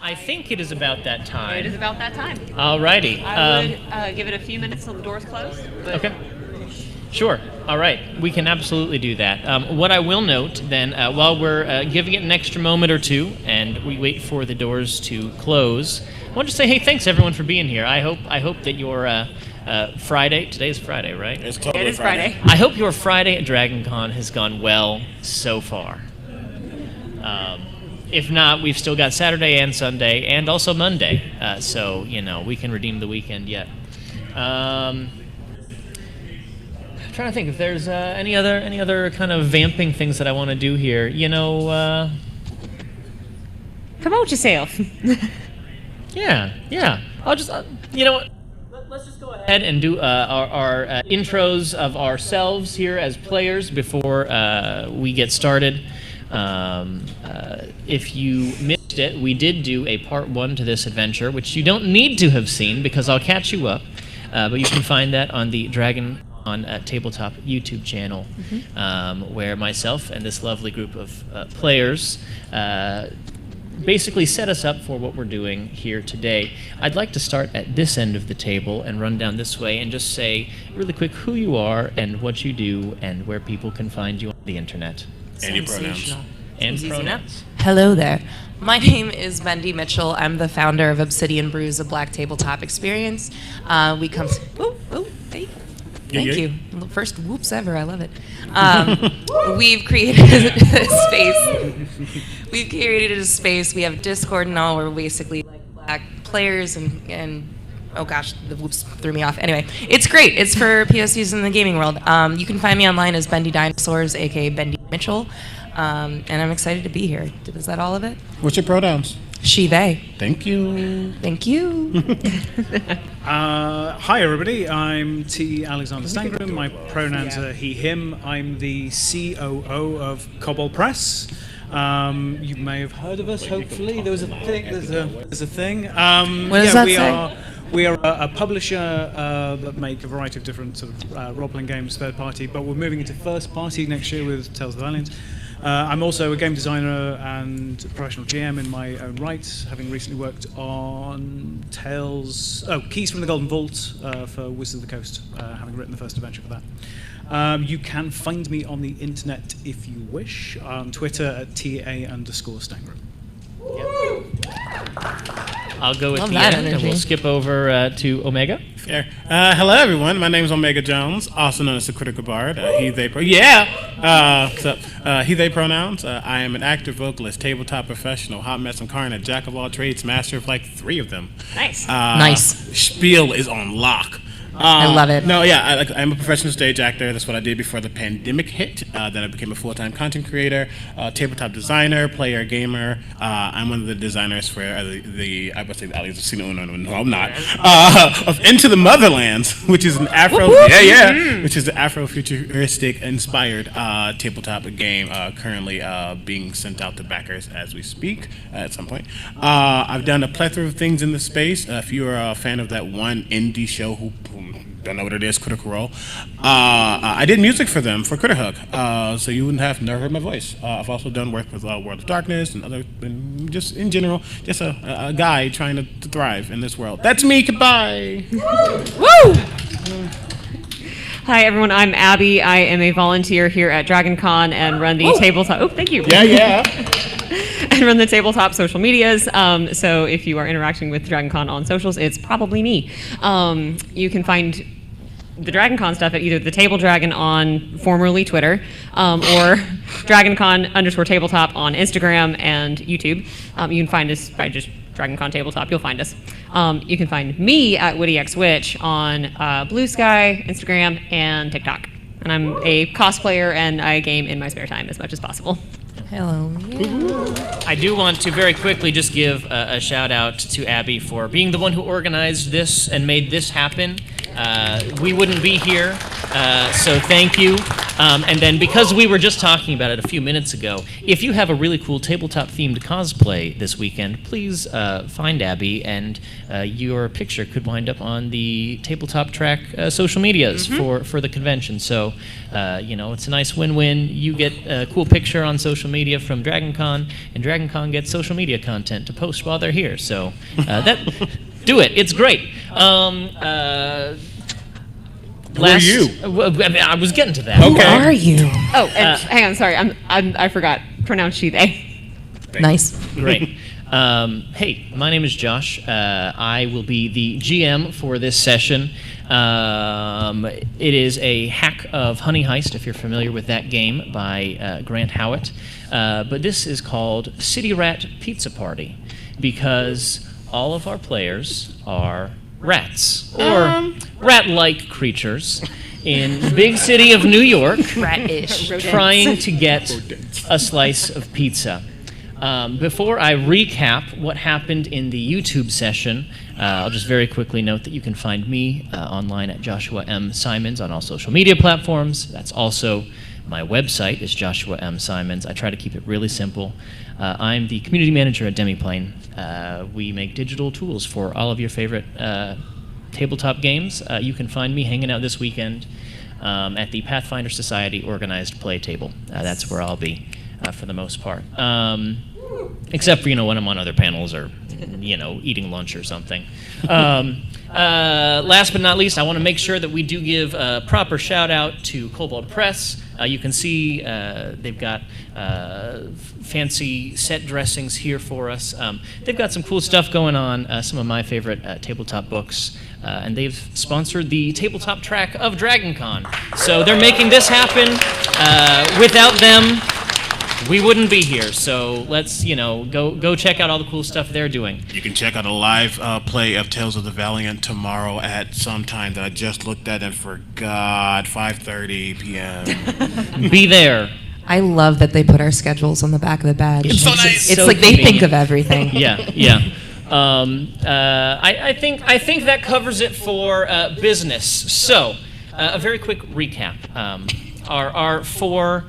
I think it is about that time. It is about that time. Alrighty. I would give it a few minutes till the doors close. But Okay. Sure. All right. We can absolutely do that. What I will note then, while we're giving it an extra moment or two, and we wait for the doors to close, I want to say, hey, thanks everyone for being here. I hope that your Friday. Today's Friday, right? It's totally It is Friday. I hope your Friday at DragonCon has gone well so far. If not, we've still got Saturday and Sunday, and also Monday. So we can redeem the weekend yet. I'm trying to think if there's any other kind of vamping things that I want to do here. Promote yourself. Yeah. I'll just, you know what? Let's just go ahead and do our intros of ourselves here as players before we get started. If you missed it, we did do a part 1 to this adventure, which you don't need to have seen because I'll catch you up. But you can find that on the DragonCon Tabletop YouTube channel, where myself and this lovely group of players basically set us up for what we're doing here today. I'd like to start at this end of the table and run down this way and just say really quick who you are and what you do and where people can find you on the internet. And your pronouns. And Seems easy pronouns. Hello there. My name is Bendy Mitchell. I'm the founder of Obsidian Brews, a black tabletop experience. We come. Hey. Thank you. First whoops ever. I love it. We've created a space. We've created a space. We have Discord and all. We're basically like black players and oh gosh, the whoops threw me off. Anyway, it's great. It's for POCs in the gaming world. You can find me online as Bendy Dinosaurs, aka Bendy Mitchell. And I'm excited to be here. Is that all of it? What's your pronouns? She, they. Thank you. Thank you. Hi everybody, I'm T. Alexander Stangram. My pronouns are he, him. I'm the COO of Cobalt Press. You may have heard of us, hopefully. There was a thing. There's a thing. What does that say? We are a publisher that make a variety of different sort of role-playing games, third party, but we're moving into first party next year with Tales of the Valiant. I'm also a game designer and professional GM in my own right, having recently worked on Keys from the Golden Vault for Wizards of the Coast, having written the first adventure for that. You can find me on the internet if you wish, on Twitter at TA_Stangram. I'll go with Love the that end, and energy. we'll skip over to Omega. Fair. Hello, everyone. My name is Omega Jones, also known as the Critical Bard. He, they pronouns. I am an actor, vocalist, tabletop professional, hot mess incarnate, jack of all trades, master of like 3 of them. Nice. Nice. Spiel is on lock. I love it. No, yeah, I'm a professional stage actor. That's what I did before the pandemic hit. Then I became a full-time content creator, tabletop designer, player, gamer. I'm one of the designers for I would say no, I'm not. Of Into the Motherlands, which is an which is the Afro-futuristic inspired tabletop game currently being sent out to backers as we speak at some point. I've done a plethora of things in the space. If you are a fan of that one indie show who don't know what it is, Critical Role. I did music for them, for Critter Hook, so you wouldn't have never heard my voice. I've also done work with World of Darkness and just in general, just a guy trying to thrive in this world. That's me, goodbye! Woo! Hi everyone, I'm Abby. I am a volunteer here at DragonCon and run the tabletop. Oh, thank you. Yeah. And run the tabletop social medias. So if you are interacting with DragonCon on socials, it's probably me. You can find the DragonCon stuff at either the Table Dragon on formerly Twitter, or DragonCon_tabletop on Instagram and YouTube. You can find us by just DragonCon Tabletop. You'll find us. You can find me at WittyXWitch on Blue Sky, Instagram, and TikTok. And I'm a cosplayer and I game in my spare time as much as possible. Hello. I do want to very quickly just give a shout out to Abby for being the one who organized this and made this happen. We wouldn't be here, so thank you. And then, because we were just talking about it a few minutes ago, if you have a really cool tabletop-themed cosplay this weekend, please find Abby, and your picture could wind up on the Tabletop Track social medias for the convention. So, it's a nice win-win. You get a cool picture on social media from DragonCon, and DragonCon gets social media content to post while they're here. So, do it. It's great. Who are you? I was getting to that. Okay. Who are you? Oh, and hang on, sorry, I forgot. Pronounce she, they. Nice. Great. Hey, my name is Josh. I will be the GM for this session. It is a hack of Honey Heist, if you're familiar with that game, by Grant Howitt. But this is called City Rat Pizza Party, because all of our players are rats, or rat-like creatures in the big city of New York, Rat-ish. trying to get a slice of pizza. Before I recap what happened in the YouTube session, I'll just very quickly note that you can find me online at Joshua M. Simons on all social media platforms. That's also my website is Joshua M. Simons. I try to keep it really simple. I'm the community manager at Demiplane. We make digital tools for all of your favorite tabletop games. You can find me hanging out this weekend at the Pathfinder Society organized play table. That's where I'll be for the most part. Except for, when I'm on other panels or, eating lunch or something. Last but not least, I want to make sure that we do give a proper shout out to Kobold Press. You can see they've got fancy set dressings here for us. They've got some cool stuff going on, some of my favorite tabletop books, and they've sponsored the tabletop track of DragonCon. So they're making this happen. Without them, we wouldn't be here. So let's, go check out all the cool stuff they're doing. You can check out a live play of Tales of the Valiant tomorrow at some time that I just looked at and forgot, 5:30 p.m. Be there. I love that they put our schedules on the back of the badge. It's so nice. It's So like they think convenient. of everything. Yeah. I think that covers it for business. So, a very quick recap. Our four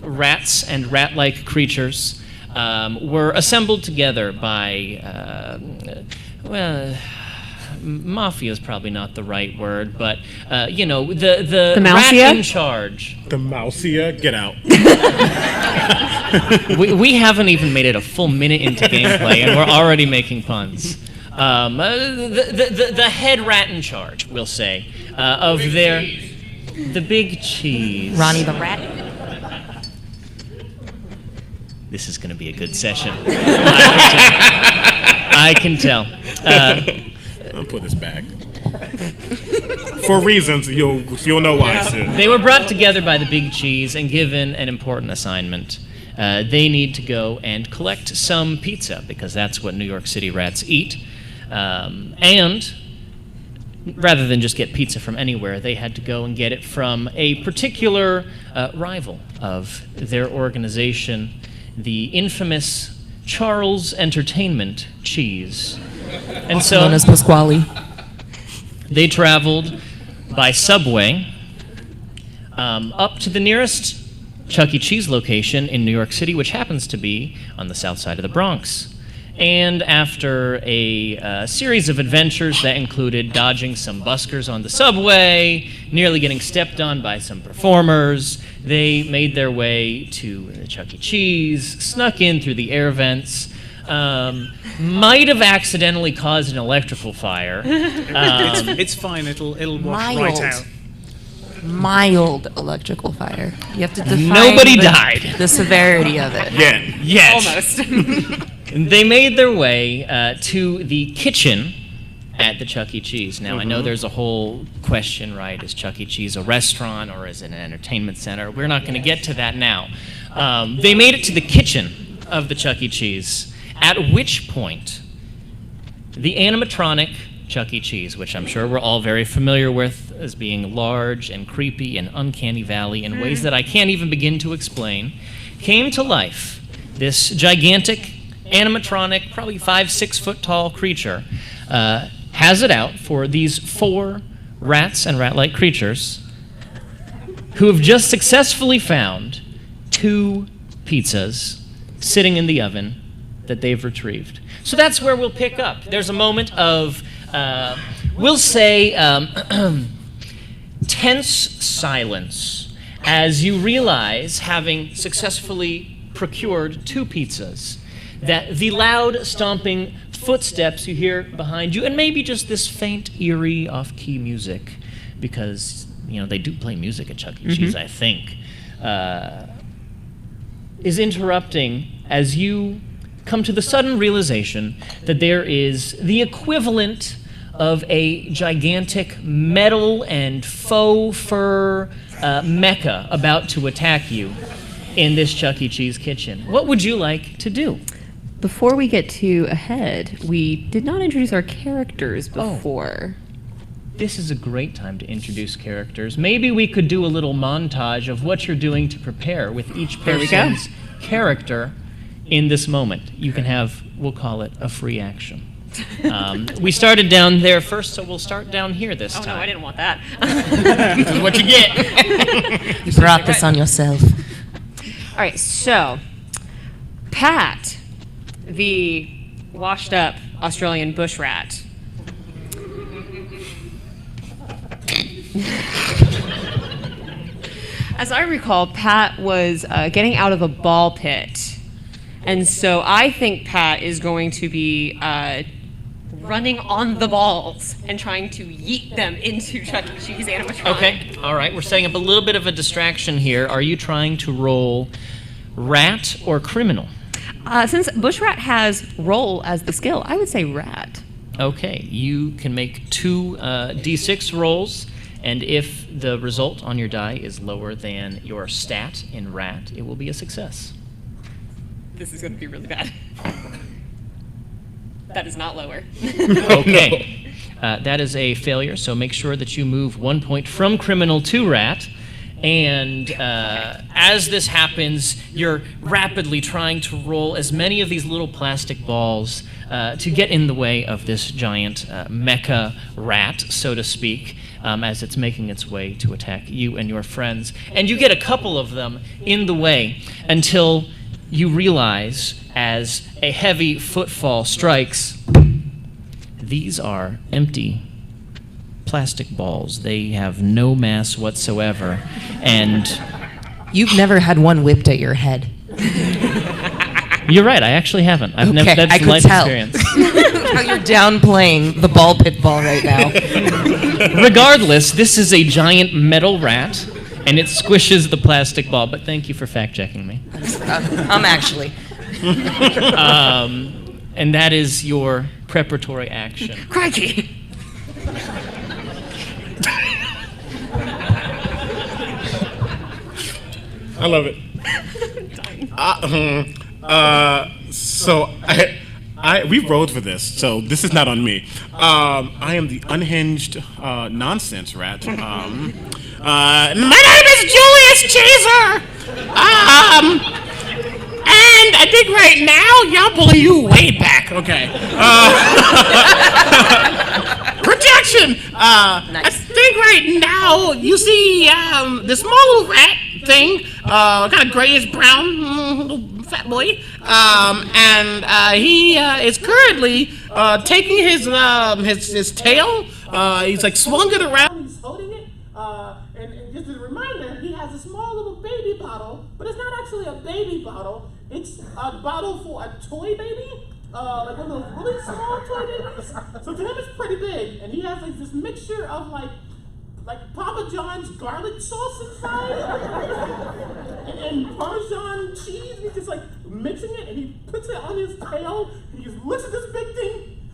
rats and rat-like creatures were assembled together by, mafia is probably not the right word, but the rat Mousia? in charge. The Mousia, get out. We haven't even made it a full minute into gameplay, and we're already making puns. The head rat in charge, we'll say, of their the big cheese. Ronnie the rat. This is going to be a good session. I can tell. I'll put this back. For reasons you'll know why soon. They were brought together by the big cheese and given an important assignment. They need to go and collect some pizza, because that's what New York City rats eat. And rather than just get pizza from anywhere, they had to go and get it from a particular rival of their organization, the infamous Charles Entertainment Cheese. And so Known as Pasquale. they traveled by subway up to the nearest Chuck E. Cheese location in New York City, which happens to be on the south side of the Bronx. And after a series of adventures that included dodging some buskers on the subway, nearly getting stepped on by some performers, they made their way to the Chuck E. Cheese, snuck in through the air vents, might have accidentally caused an electrical fire. It's fine. It'll wash right Mild. out. Mild electrical fire. You have to define Nobody died. the severity of it. Yeah. Yes. Almost. They made their way to the kitchen at the Chuck E. Cheese. Now, I know there's a whole question, right? Is Chuck E. Cheese a restaurant or is it an entertainment center? We're not going to get to that now. They made it to the kitchen of the Chuck E. Cheese, at which point the animatronic Chuck E. Cheese, which I'm sure we're all very familiar with as being large and creepy and uncanny valley in ways that I can't even begin to explain, came to life. This gigantic animatronic, probably 5-6 foot tall creature, has it out for these four rats and rat-like creatures who have just successfully found 2 pizzas sitting in the oven that they've retrieved. So that's where we'll pick up. There's a moment of, we'll say, tense silence as you realize, having successfully procured 2 pizzas, that the loud stomping footsteps you hear behind you, and maybe just this faint, eerie, off-key music, because they do play music at Chuck E. Cheese, I think, is interrupting as you come to the sudden realization that there is the equivalent of a gigantic metal and faux fur mecha about to attack you in this Chuck E. Cheese kitchen. What would you like to do? Before we get too ahead, we did not introduce our characters before. This is a great time to introduce characters. Maybe we could do a little montage of what you're doing to prepare with each person's character in this moment. You can have, we'll call it, a free action. We started down there first, so we'll start down here this time. Oh, no, I didn't want that. This is what you get. You brought this on yourself. All right, so Pat, the washed-up Australian bush rat. As I recall, Pat was getting out of a ball pit. And so I think Pat is going to be running on the balls and trying to yeet them into Chuck E. Cheese animatronic. Okay, all right. We're setting up a little bit of a distraction here. Are you trying to roll rat or criminal? Since Bushrat has roll as the skill, I would say rat. Okay, you can make 2 d6 rolls, and if the result on your die is lower than your stat in rat, it will be a success. This is going to be really bad. That is not lower. Okay, that is a failure, so make sure that you move 1 point from criminal to rat. And as this happens, you're rapidly trying to roll as many of these little plastic balls to get in the way of this giant mecha rat, so to speak, as it's making its way to attack you and your friends. And you get a couple of them in the way until you realize, as a heavy footfall strikes, these are empty plastic balls. They have no mass whatsoever, and You've never had one whipped at your head. you're right. I actually haven't. I've Okay, never. That's I could life tell. experience. How you're downplaying the ball pit ball right now. Regardless, this is a giant metal rat, and it squishes the plastic ball. But thank you for fact checking me. I'm actually. And that is your preparatory action. Crikey! I love it. So we rolled for this, so this is not on me. I am the unhinged nonsense rat. My name is Julius Caesar. And I think right now y'all pulling you way back. Okay. Projection. Nice. I think right now you see this small little rat thing, kind of grayish brown, little fat boy, and he is currently taking his tail. He's like swung it around. He's holding it, and just as a reminder, he has a small little baby bottle, but it's not actually a baby bottle. It's a bottle for a toy baby. Like one of those really small toy babies. So to him it's pretty big, and he has like this mixture of like Papa John's garlic sauce inside, and Parmesan cheese. He's just like mixing it, and he puts it on his tail. And he just looks at this big thing,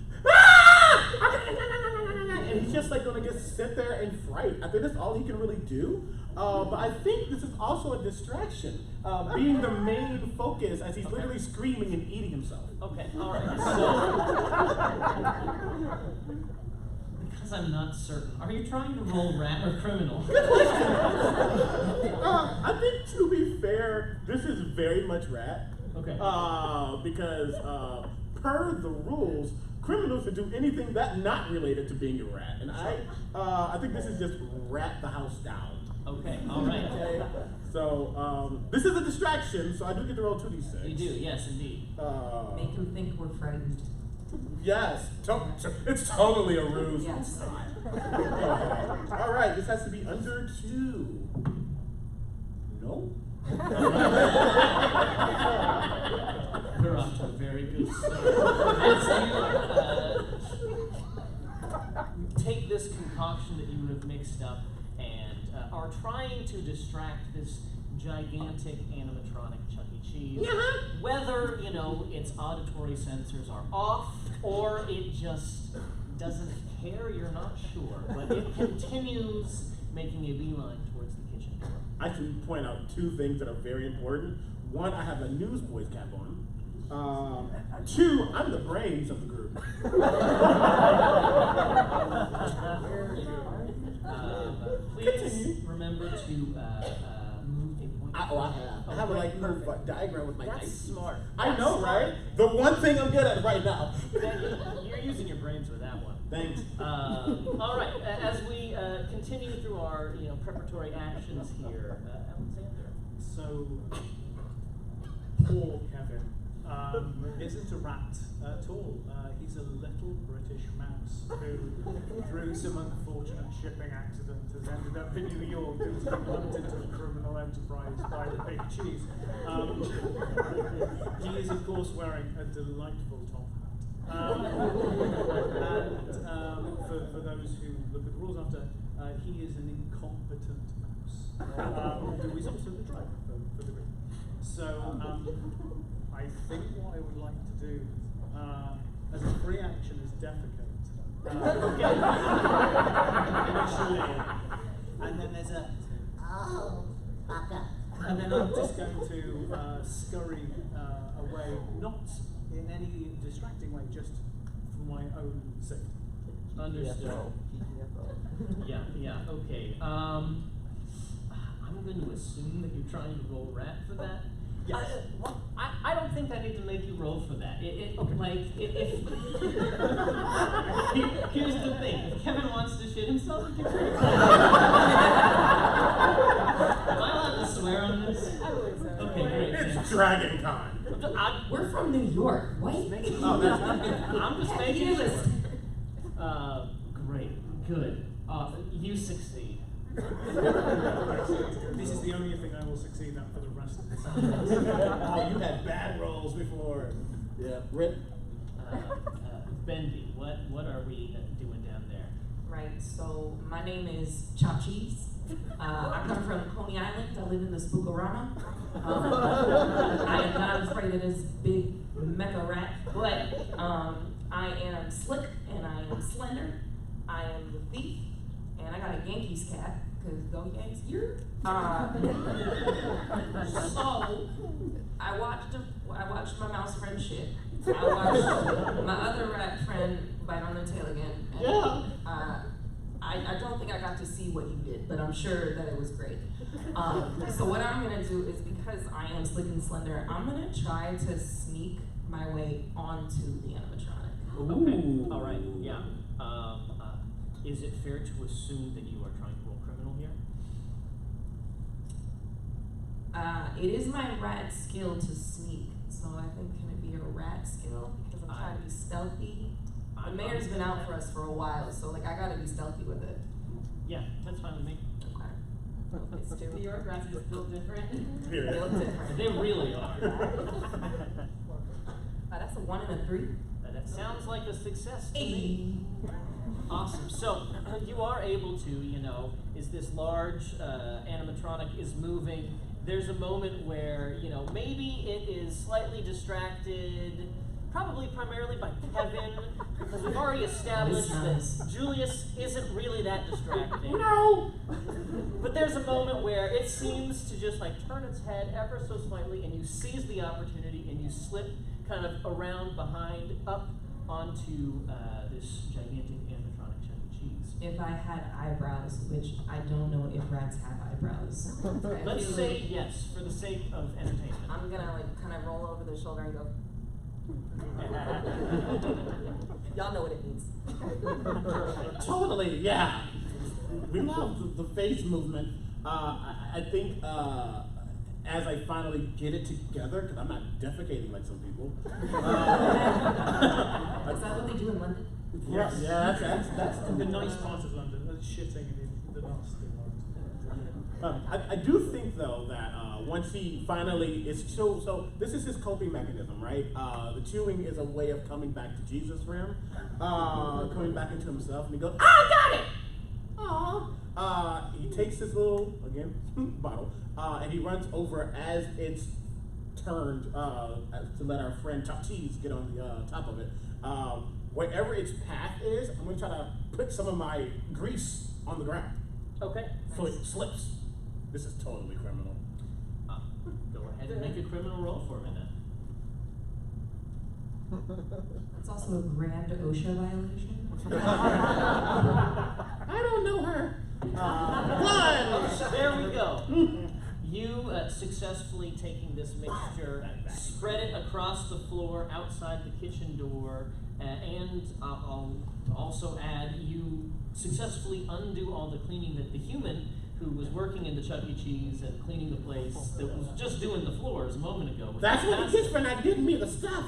and he's just like gonna just sit there and fright. I think that's all he can really do. But I think this is also a distraction, being the main focus as he's literally screaming and eating himself. Okay, all right. Because I'm not certain. Are you trying to roll rat or criminal? I think, to be fair, this is very much rat. Okay. Because per the rules, criminals can do anything that not related to being a rat, and I think this is just rat the house down. Okay, all right. Okay. So this is a distraction, so I do get to roll 2d6. You do, yes, indeed. Make him think we're frightened. Yes, it's totally a ruse. Yes. All right, this has to be under 2. No. We're off to a very good start. As you take this concoction that you have mixed up and are trying to distract this gigantic animatronic Chuck E. Cheese, whether, its auditory sensors are off or it just doesn't care, you're not sure, but it continues making a beeline towards the kitchen door. I should point out 2 things that are very important. 1, I have a newsboys cap on. 2, I'm the brains of the group. Please remember to move a point. I have. I have a perfect diagram with my That's dice. smart. I know, right? The one thing I'm good at right now. You're using your brains with that one. Thanks. All right. As we continue through our preparatory actions here, Alexander. So, poor Kevin isn't a rat at all. He's a little British mouse who, through some unfortunate shipping accident, has ended up in New York and has been lumped into a criminal enterprise by the Big Cheese. He is, of course, wearing a delightful top hat. For those who look at the rules after, he is an incompetent mouse, who is also the driver for the group. So I think what I would like to do, as a free action, is defecate. Initially, and then there's a and then I'm just going to scurry away, not in any distracting way, just for my own safety. Understood. Yeah, okay. I'm going to assume that you're trying to roll rat for that. Yes. I don't think I need to make you roll for that. Here's the thing. If Kevin wants to shit himself, Am I allowed to swear on this? Okay, great. It's DragonCon. We're from New York. What? I'm just making sure. Great. Good. You succeed. This is the only thing I will succeed at for the rest of the session. Oh, you had bad rolls before. Yeah, Rip. Bendy, what are we doing down there? Right, so my name is Chop Cheese. I come from Coney Island. I live in the Spookorama. I am not afraid of this big mecha rat, but I am slick and I am slender. I am the thief, and I got a Yankees cap, because go Yanks, you're. So I watched my mouse friend shit. I watched my other rat friend bite on the tail again. And, I don't think I got to see what you did, but I'm sure that it was great. So what I'm gonna do is, because I am slick and slender, I'm gonna try to sneak my way onto the animatronic. Okay. All right. Yeah. Is it fair to assume that you are trying to roll criminal here? It is my rat skill to sneak, so I think can it be a rat skill? Because I'm trying to be stealthy. The mayor's been out for us for a while, so I gotta be stealthy with it. Yeah, that's fine with me. Okay. It's New York rats just built different. They look different. They really are. That's a 1 and a 3. That sounds like a success to Hey. me. Awesome. So you are able to, as this large animatronic is moving, there's a moment where, maybe it is slightly distracted, probably primarily by Kevin, because we've already established that Julius isn't really that distracting. No! But there's a moment where it seems to just turn its head ever so slightly, and you seize the opportunity and you slip kind of around behind, up onto this gigantic animatronic Chuck E. Cheese. If I had eyebrows, which I don't know if rats have eyebrows. Let's say yes, for the sake of entertainment. I'm gonna kind of roll over the shoulder and go. Y'all know what it means. Totally, yeah. We love the face movement. I think as I finally get it together, because I'm not defecating like some people. Is that what they do in London? Yes. Yeah, that's The nice part of London, the shitting in the nasty part. I do think though that once he finally is so this is his coping mechanism, right? The chewing is a way of coming back to Jesus for him, coming back into himself, and he goes, "I got it!" Aww. He takes his little bottle, and he runs over as it's turned to let our friend Chop Cheese get on the top of it. Wherever its path is, I'm gonna try to put some of my grease on the ground. Okay. So it slips. This is totally criminal. Go ahead and make a criminal roll for me then. It's also a grand OSHA violation. I don't know her. One. There we go. You successfully taking this mixture, spread it across the floor outside the kitchen door, and I'll also add you successfully undo all the cleaning that the human who was working in the Chuck E. Cheese and cleaning the place that was just doing the floors a moment ago. That's what he gets for not giving me the stuff.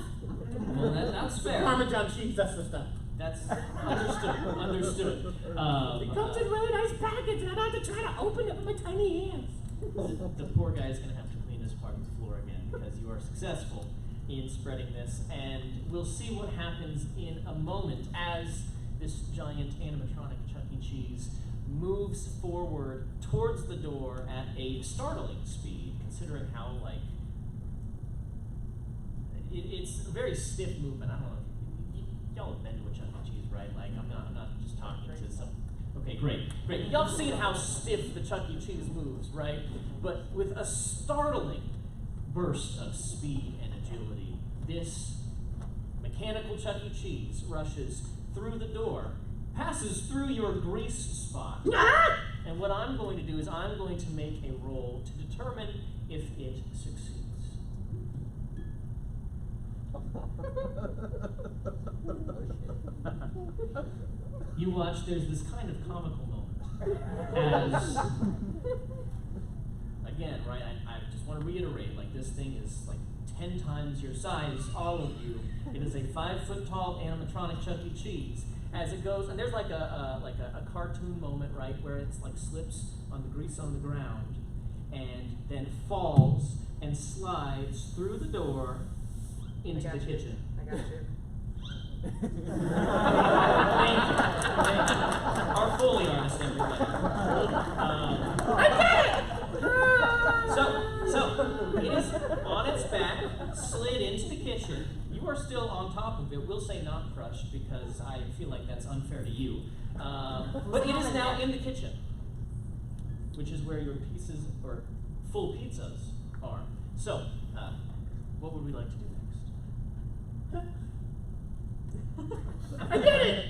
Well, that's fair. Parmesan cheese, that's the stuff. That's understood. It comes in really nice package, and I have to try to open it with my tiny hands. The poor guy is going to have to clean this part of the floor again because you are successful in spreading this, and we'll see what happens in a moment as this giant animatronic Chuck E. Cheese moves forward towards the door at a startling speed, considering how it's a very stiff movement. I don't know. Y'all have been to a Chuck E. Cheese, right? Like I'm not just talking to some. Okay, great. Y'all have seen how stiff the Chuck E. Cheese moves, right? But with a startling burst of speed and agility, this mechanical Chuck E. Cheese rushes through the door, passes through your grease spot, and what I'm going to do is I'm going to make a roll to determine if it succeeds. You watch, there's this kind of comical moment as, again, right, I just want to reiterate, like this thing is like 10 times your size, all of you. It is a 5-foot-tall animatronic Chuck E. Cheese. As it goes, and there's like a cartoon moment, right, where it's like slips on the grease on the ground, and then falls and slides through the door into the kitchen. I got you. Thank you. Our Foley artist, everybody. I get it! So it is on its back, slid into the kitchen. You are still on top of it. We'll say not crushed because I feel like that's unfair to you. But it is now in the kitchen, which is where your pieces or full pizzas are. So, what would we like to do next? I did it!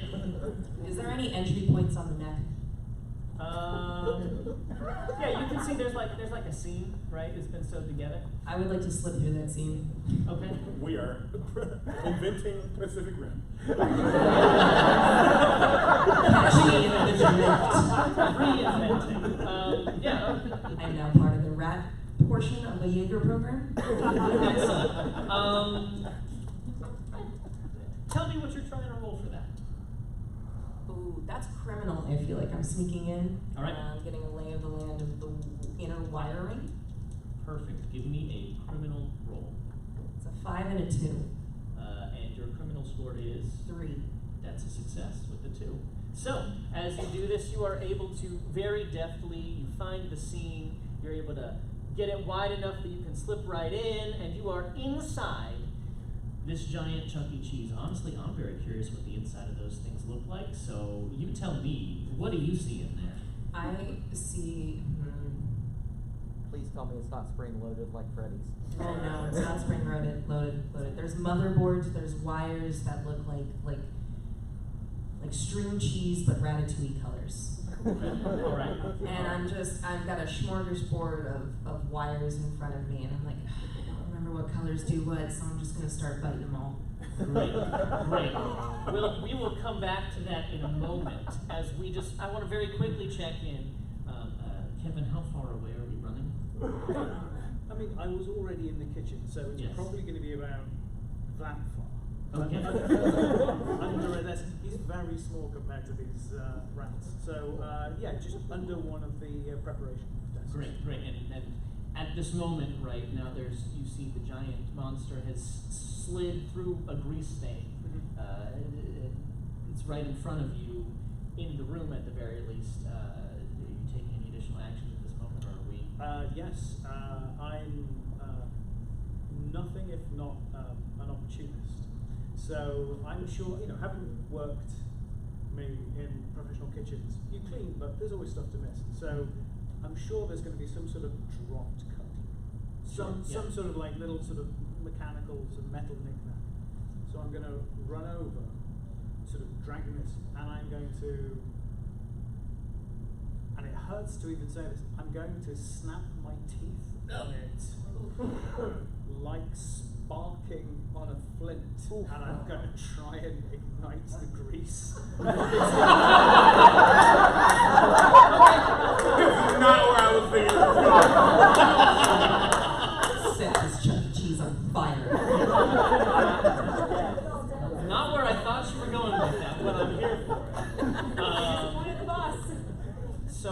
Is there any entry points on the neck? Yeah, you can see there's like a seam, right? It's been sewed together. I would like to slip through that seam. Okay. We are inventing Pacific Rim. Reinventing. Yeah. I'm now part of the rat portion of the Jaeger program. Excellent. Tell me what you're trying to roll for that. Ooh, that's criminal. I feel like I'm sneaking in. All right. Getting a lay of the land of the inner wiring. Perfect. Give me a criminal roll. It's a 5 and a 2. And your criminal score is? 3. That's a success with the 2. So, as you do this, you are able to very deftly, you find the seam, you're able to get it wide enough that you can slip right in, and you are inside this giant Chuck E. Cheese. Honestly, I'm very curious what the inside of those things look like, so you tell me, what do you see in there? I see. Please tell me it's not spring loaded like Freddy's. Oh no, it's not spring loaded. There's motherboards. There's wires that look like string cheese, but ratatouille colors. All right. And I've got a smorgasbord of wires in front of me, and I'm like, I don't remember what colors do what, so I'm just gonna start biting them all. Great. We will come back to that in a moment. As I want to very quickly check in. Kevin, how far away are we running? I mean, I was already in the kitchen, so it's Yes. probably going to be about that far. Okay. He's very small compared to these rats. So yeah, just under one of the preparation desks. Great, great. And at this moment, right now, you see the giant monster has slid through a grease stain. It's right in front of you, in the room at the very least. Are you taking any additional action at this moment, or are we? Yes, I'm nothing if not an opportunist. So I'm sure, having worked maybe in professional kitchens, you clean, but there's always stuff to miss. So I'm sure there's going to be some sort of dropped cut, some sort of like little sort of mechanical sort of metal knick-knack. So I'm going to run over, sort of dragging this, and I'm going to, and it hurts to even say this, I'm going to snap my teeth on it, like sparking on a flint, and I'm going to try and ignite the grease. Not where I was thinking. Set this Chuck E. Cheese on fire. Not where I thought you were going with that, but I'm here for it. Disappointed the boss. So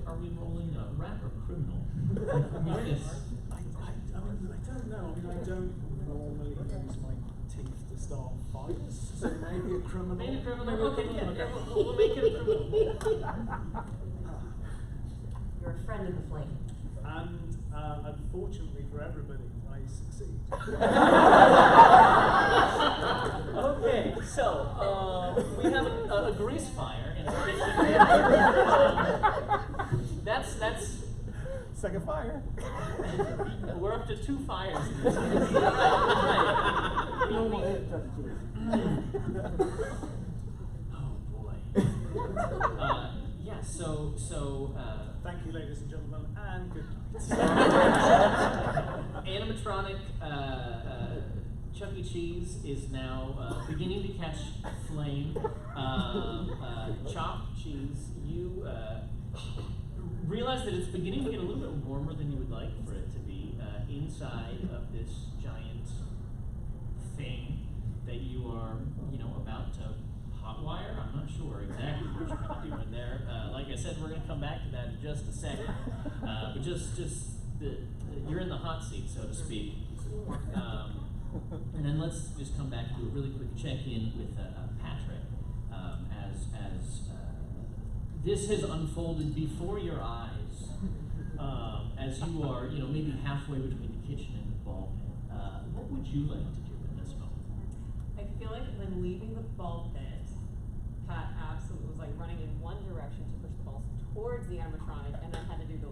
are we rolling a rat or criminal? I don't know. I don't normally use my teeth to start fires, so maybe a criminal. Maybe a criminal. Okay, yeah, we'll make it a criminal. You're a friend of the flame. And unfortunately for everybody, I succeed. Okay, so we have a grease fire in the kitchen. That's Second fire. we're up to 2 fires. Oh boy. Yeah. So. Thank you, ladies and gentlemen, and good night. Animatronic Chuck E. Cheese is now beginning to catch flame. Chopped cheese, you realize that it's beginning to get a little bit warmer than you would like for it to be inside of this giant thing that you are, about to hotwire. I'm not sure exactly what you're going to do in there. Like I said, we're going to come back to that in just a second. But you're in the hot seat, so to speak. And then let's just come back and do a really quick check-in with Patrick as this has unfolded before your eyes. As you are, maybe halfway between the kitchen and the ball pit. What would you like to do in this moment? I feel like when leaving the ball pit, Pat absolutely was like running in one direction to push the balls towards the animatronic, and then had to do the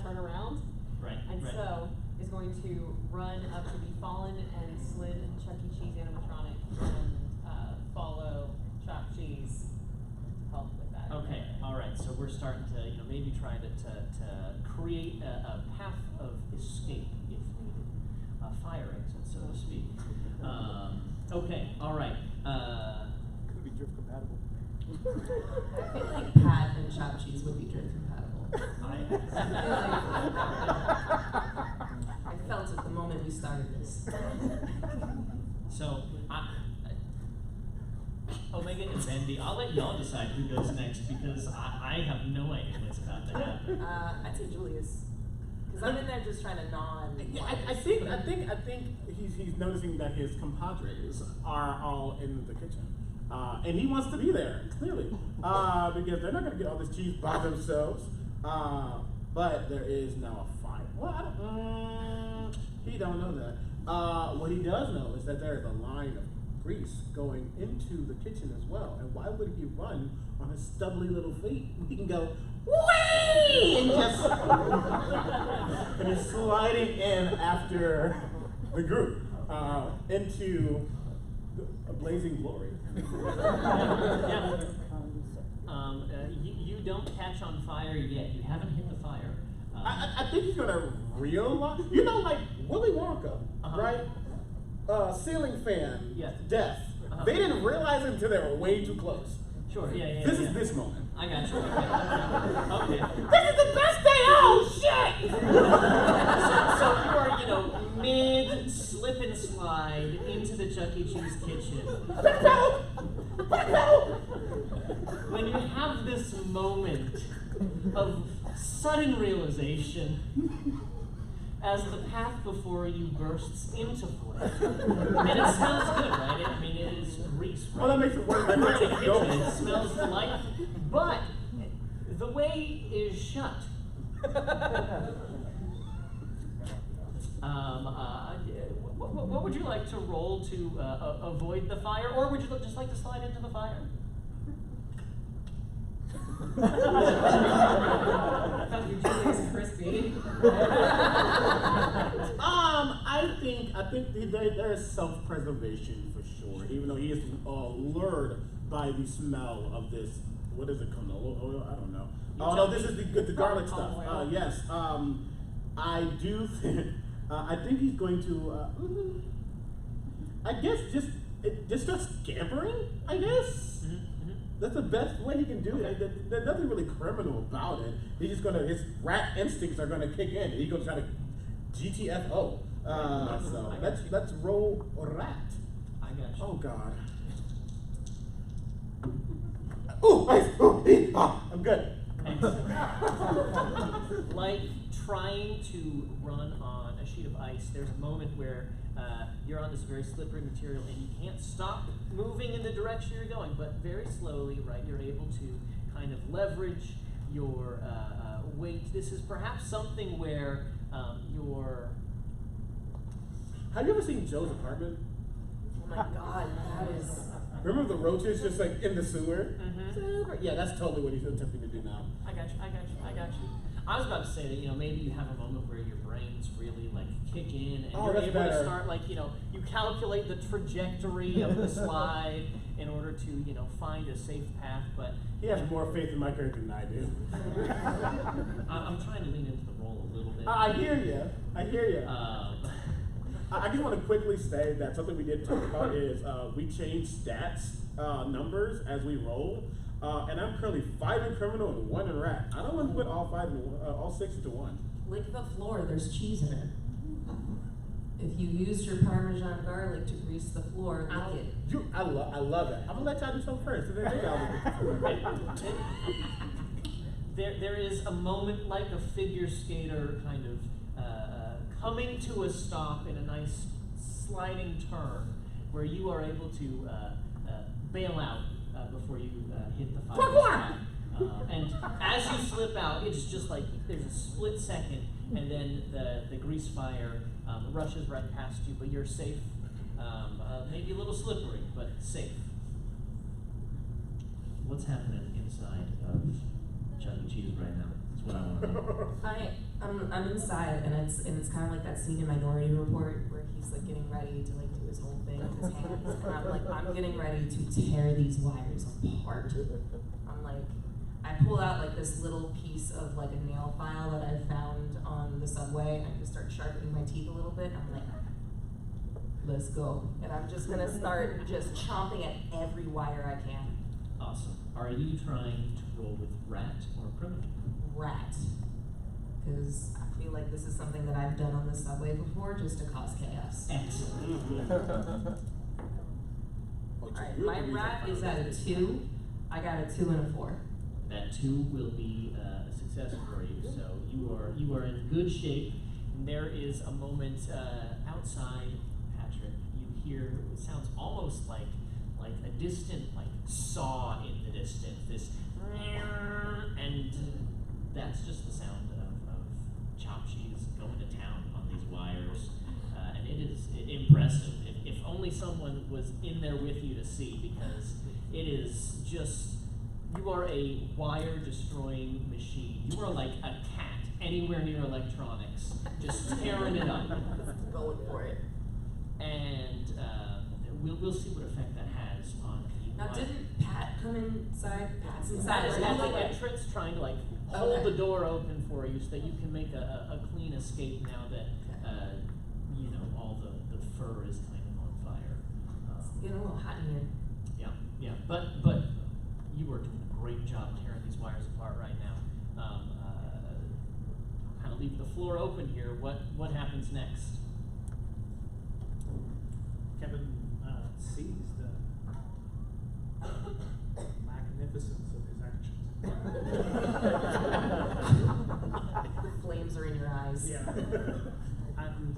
turn around. Right. And right. so is going to run up to the fallen and slid Chuck E. Cheese animatronic and follow Chopped Cheese to help with that. Okay, all right. So we're starting to, maybe try to create a path of escape if needed, a fire exit, so to speak. Okay, all right. Could be drift compatible. I feel like Pat and chopped cheese would be drift compatible. I felt it the moment we started this. So, Omega and Bendy, I'll let y'all decide who goes next because I have no idea what's about to happen. I'd say Julius, because I'm in there just trying to non. Yeah, I think he's noticing that his compadres are all in the kitchen, and he wants to be there clearly because they're not going to get all this cheese by themselves. But there is now a fire. Well, he don't know that. What he does know is that there is a line of grease going into the kitchen as well. And why would he run on his stubbly little feet? He can go, whee! And just and he's sliding in after the group into a blazing glory. You don't catch on fire yet. You haven't hit the fire. I think he's gonna realize, like Willy Wonka, right? Ceiling fan, Yeah. death. They didn't realize it until they were way too close. Sure. Yeah. This is this moment. I got you. Okay. This is the best day! Oh, shit! So you are, mid slip and slide into the Chuck E. Cheese kitchen. When you have this moment of sudden realization as the path before you bursts into flame. And it smells good, right? I mean, it is grease, right? Well, that makes it worse. That makes it go. It smells delightful. But the way is shut. What would you like to roll to avoid the fire, or would you just like to slide into the fire? Crispy. I think there is self-preservation for sure. Even though he is lured by the smell of this. What is it? Canola oil? I don't know. Oh no, this is the garlic stuff. Yes. I do. I think he's going to. I guess just start scampering. I guess. That's the best way he can do it. There's nothing really criminal about it. He's just gonna, his rat instincts are gonna kick in. He's gonna try to GTFO. So let's roll rat. I got you. Oh God. Ooh, nice. Ooh, I'm good. Like trying to run on a sheet of ice, there's a moment where you're on this very slippery material and you can't stop moving in the direction you're going, but very slowly, right, you're able to kind of leverage your weight. This is perhaps something where your... Have you ever seen Joe's apartment? Oh my God, that is. Remember the roaches just like in the sewer? Mm-hmm. Yeah, that's totally what he's attempting to do now. I got you. I was about to say that, maybe you have a moment where your brains really like kick in and you're able to start like, you calculate the trajectory of the slide in order to, find a safe path, but... He has more faith in my character than I do. I'm trying to lean into the role a little bit. I hear you. I just want to quickly say that something we did talk about is we change stats numbers as we roll. And I'm currently 5 in criminal and 1 in rat. I don't want to put all 6 into 1. Lick the floor, there's cheese in it. If you used your Parmesan garlic to grease the floor, lick it. I love it. I'm going to let y'all do something first. And then y'all do it. There is a moment like a figure skater kind of coming to a stop in a nice sliding turn where you are able to bail out before you hit the fire. And as you slip out, it's just like there's a split second, and then the grease fire rushes right past you, but you're safe. Maybe a little slippery, but safe. What's happening inside of Chuck E. Cheese right now? That's what I want to know. I'm inside, and it's kind of like that scene in Minority Report where he's like getting ready to like do his whole thing with his hands, and I'm getting ready to tear these wires apart. I pull out like this little piece of like a nail file that I found on the subway, and I just start sharpening my teeth a little bit. And I'm like, let's go, and I'm just gonna start just chomping at every wire I can. Awesome. Are you trying to roll with rat or criminal? Rat. Because I feel like this is something that I've done on the subway before just to cause chaos. Excellent. Alright, my rat is at a 2. I got a 2 and a 4. That 2 will be a success for you. So you are in good shape. And there is a moment outside, Patrick. You hear it sounds almost like a distant saw in the distance. This and that's just the sound of chopped cheese going to town on these wires, and it is impressive. If only someone was in there with you to see, because it is just, you are a wire destroying machine. You are like a cat anywhere near electronics, just tearing it up. Going for it. And we'll see what effect that has on you. Now, didn't Pat come inside? Pat's inside. Pat is at the entrance trying to hold the door open for you so that you can make a clean escape now that all the fur is kind of on fire. It's getting a little hot in here. Yeah. But you great job tearing these wires apart right now. I'll kind of leave the floor open here. What happens next? Kevin sees the magnificence of his actions. Flames are in your eyes. Yeah. And,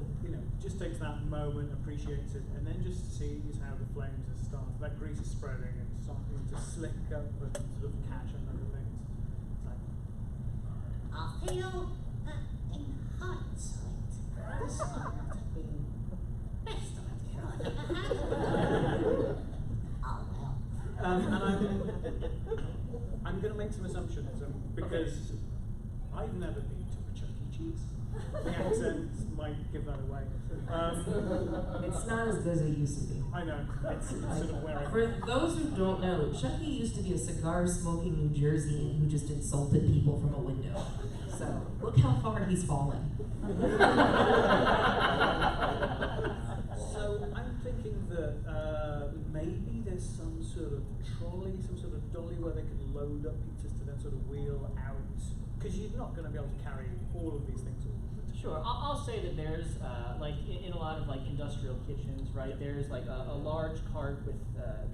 just takes that moment, appreciates it, and then just sees how the flames are starting, that grease is spreading and starting to slick up and sort of catch on other things. It's like, I feel that in hindsight, this might not have been the best idea I ever had. Oh well. and I'm going to make some assumptions because I've never been to a Chuck E. Cheese. The accents might give that away. It's not as good as it used to be. I know. It's sort of where For those who don't know, Chuck E. used to be a cigar-smoking New Jerseyan who just insulted people from a window. So look how far he's fallen. So I'm thinking that maybe there's some sort of trolley, some sort of dolly where they can load up pizzas to then sort of wheel out. Because you're not going to be able to carry all of these things all the time. Sure, I'll say that there's like in a lot of like industrial kitchens, right? There's like a large cart with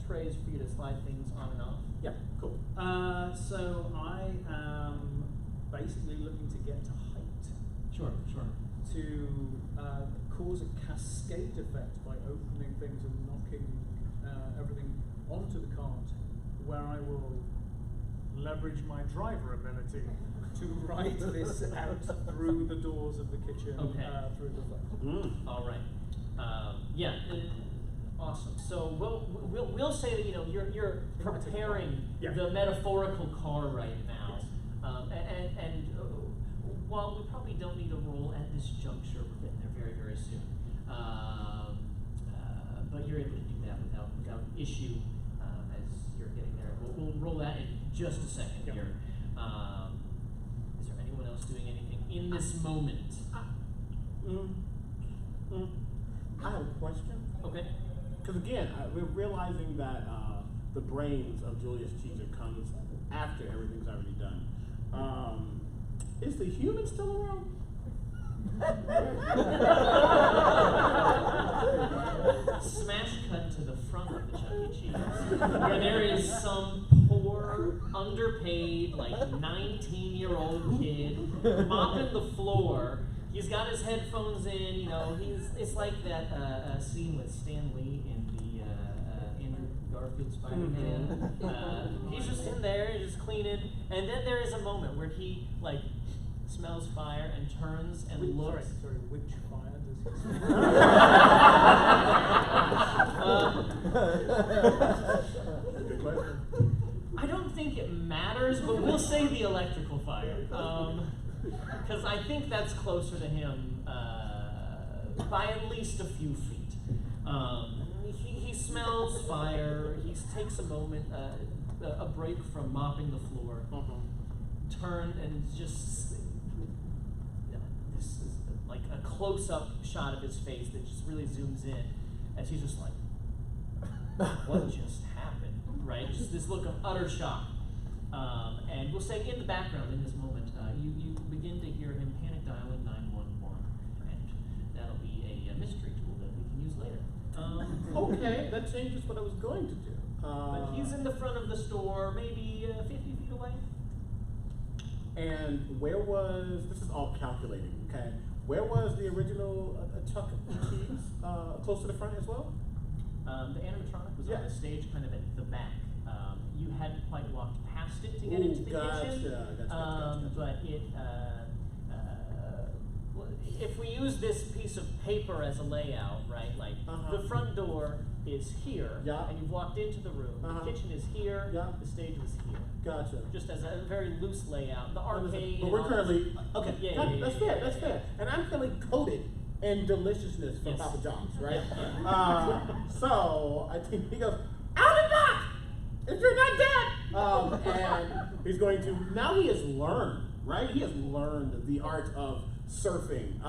trays for you to slide things on and off. Yeah, cool. So I am basically looking to get to height. Sure. To cause a cascade effect by opening things and knocking everything onto the cart, where I will leverage my driver ability to ride this out through the doors of the kitchen, through the flames. All right. Awesome. So we'll say that you're preparing the metaphorical car right now, and while we probably don't need a roll at this juncture, we're getting there very, very soon. But you're able to do that without issue as you're getting there. We'll roll that in just a second here. Is there anyone else doing anything in this moment? I have a question. Okay. Because again, we're realizing that the brains of Julius Caesar comes after everything's already done. Is the human still around? Smash cut to the front of the Chuck E. Cheese, where there is some poor, underpaid, like 19-year-old kid mopping the floor. He's got his headphones in. It's like that scene with Stan Lee in the Andrew Garfield Spider-Man. He's just in there, just cleaning, and then there is a moment where he like smells fire and turns and looks. Sorry, which fire does he Good question. I don't think it matters, but we'll say the electrical fire. Because I think that's closer to him by at least a few feet. He smells fire. He takes a moment, a break from mopping the floor, turn and just this is like a close-up shot of his face that just really zooms in as he's just like, what just happened? Right? Just this look of utter shock. And we'll say in the background in this moment, you begin to hear him panic dialing 911, and that'll be a mystery tool that we can use later. Okay, that changes what I was going to do. But he's in the front of the store, maybe 50 feet away. And where was, this is all calculating, okay? Where was the original Chuck E. Cheese? Close to the front as well? The animatronic was on the stage kind of at the back. You hadn't quite walked past it to get into the kitchen. Gotcha. But it, if we use this piece of paper as a layout, right, like the front door is here, and you've walked into the room. The kitchen is here, the stage was here. Gotcha. Just as a very loose layout. The arcade. But we're currently, okay, that's fair, yeah. that's fair. And I'm feeling coated in deliciousness from Papa John's, right? So I think he goes, out and back! If you're not dead! And he's going to, now he has learned, right? He has learned the art of surfing.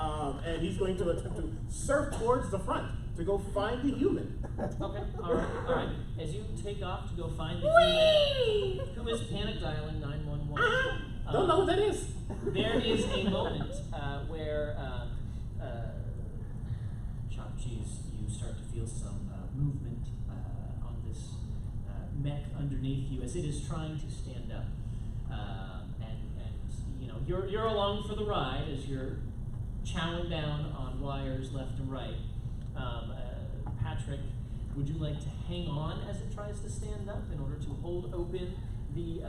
And he's going to attempt to surf towards the front to go find the human. Okay, all right. As you take off to go find the human who is panic Don't know what that is. There is a moment where Chop Cheese, you start to feel some movement on this mech underneath you as it is trying to stand up, and you know you're along for the ride as you're chowing down on wires left and right. Patrick, would you like to hang on as it tries to stand up in order to hold open the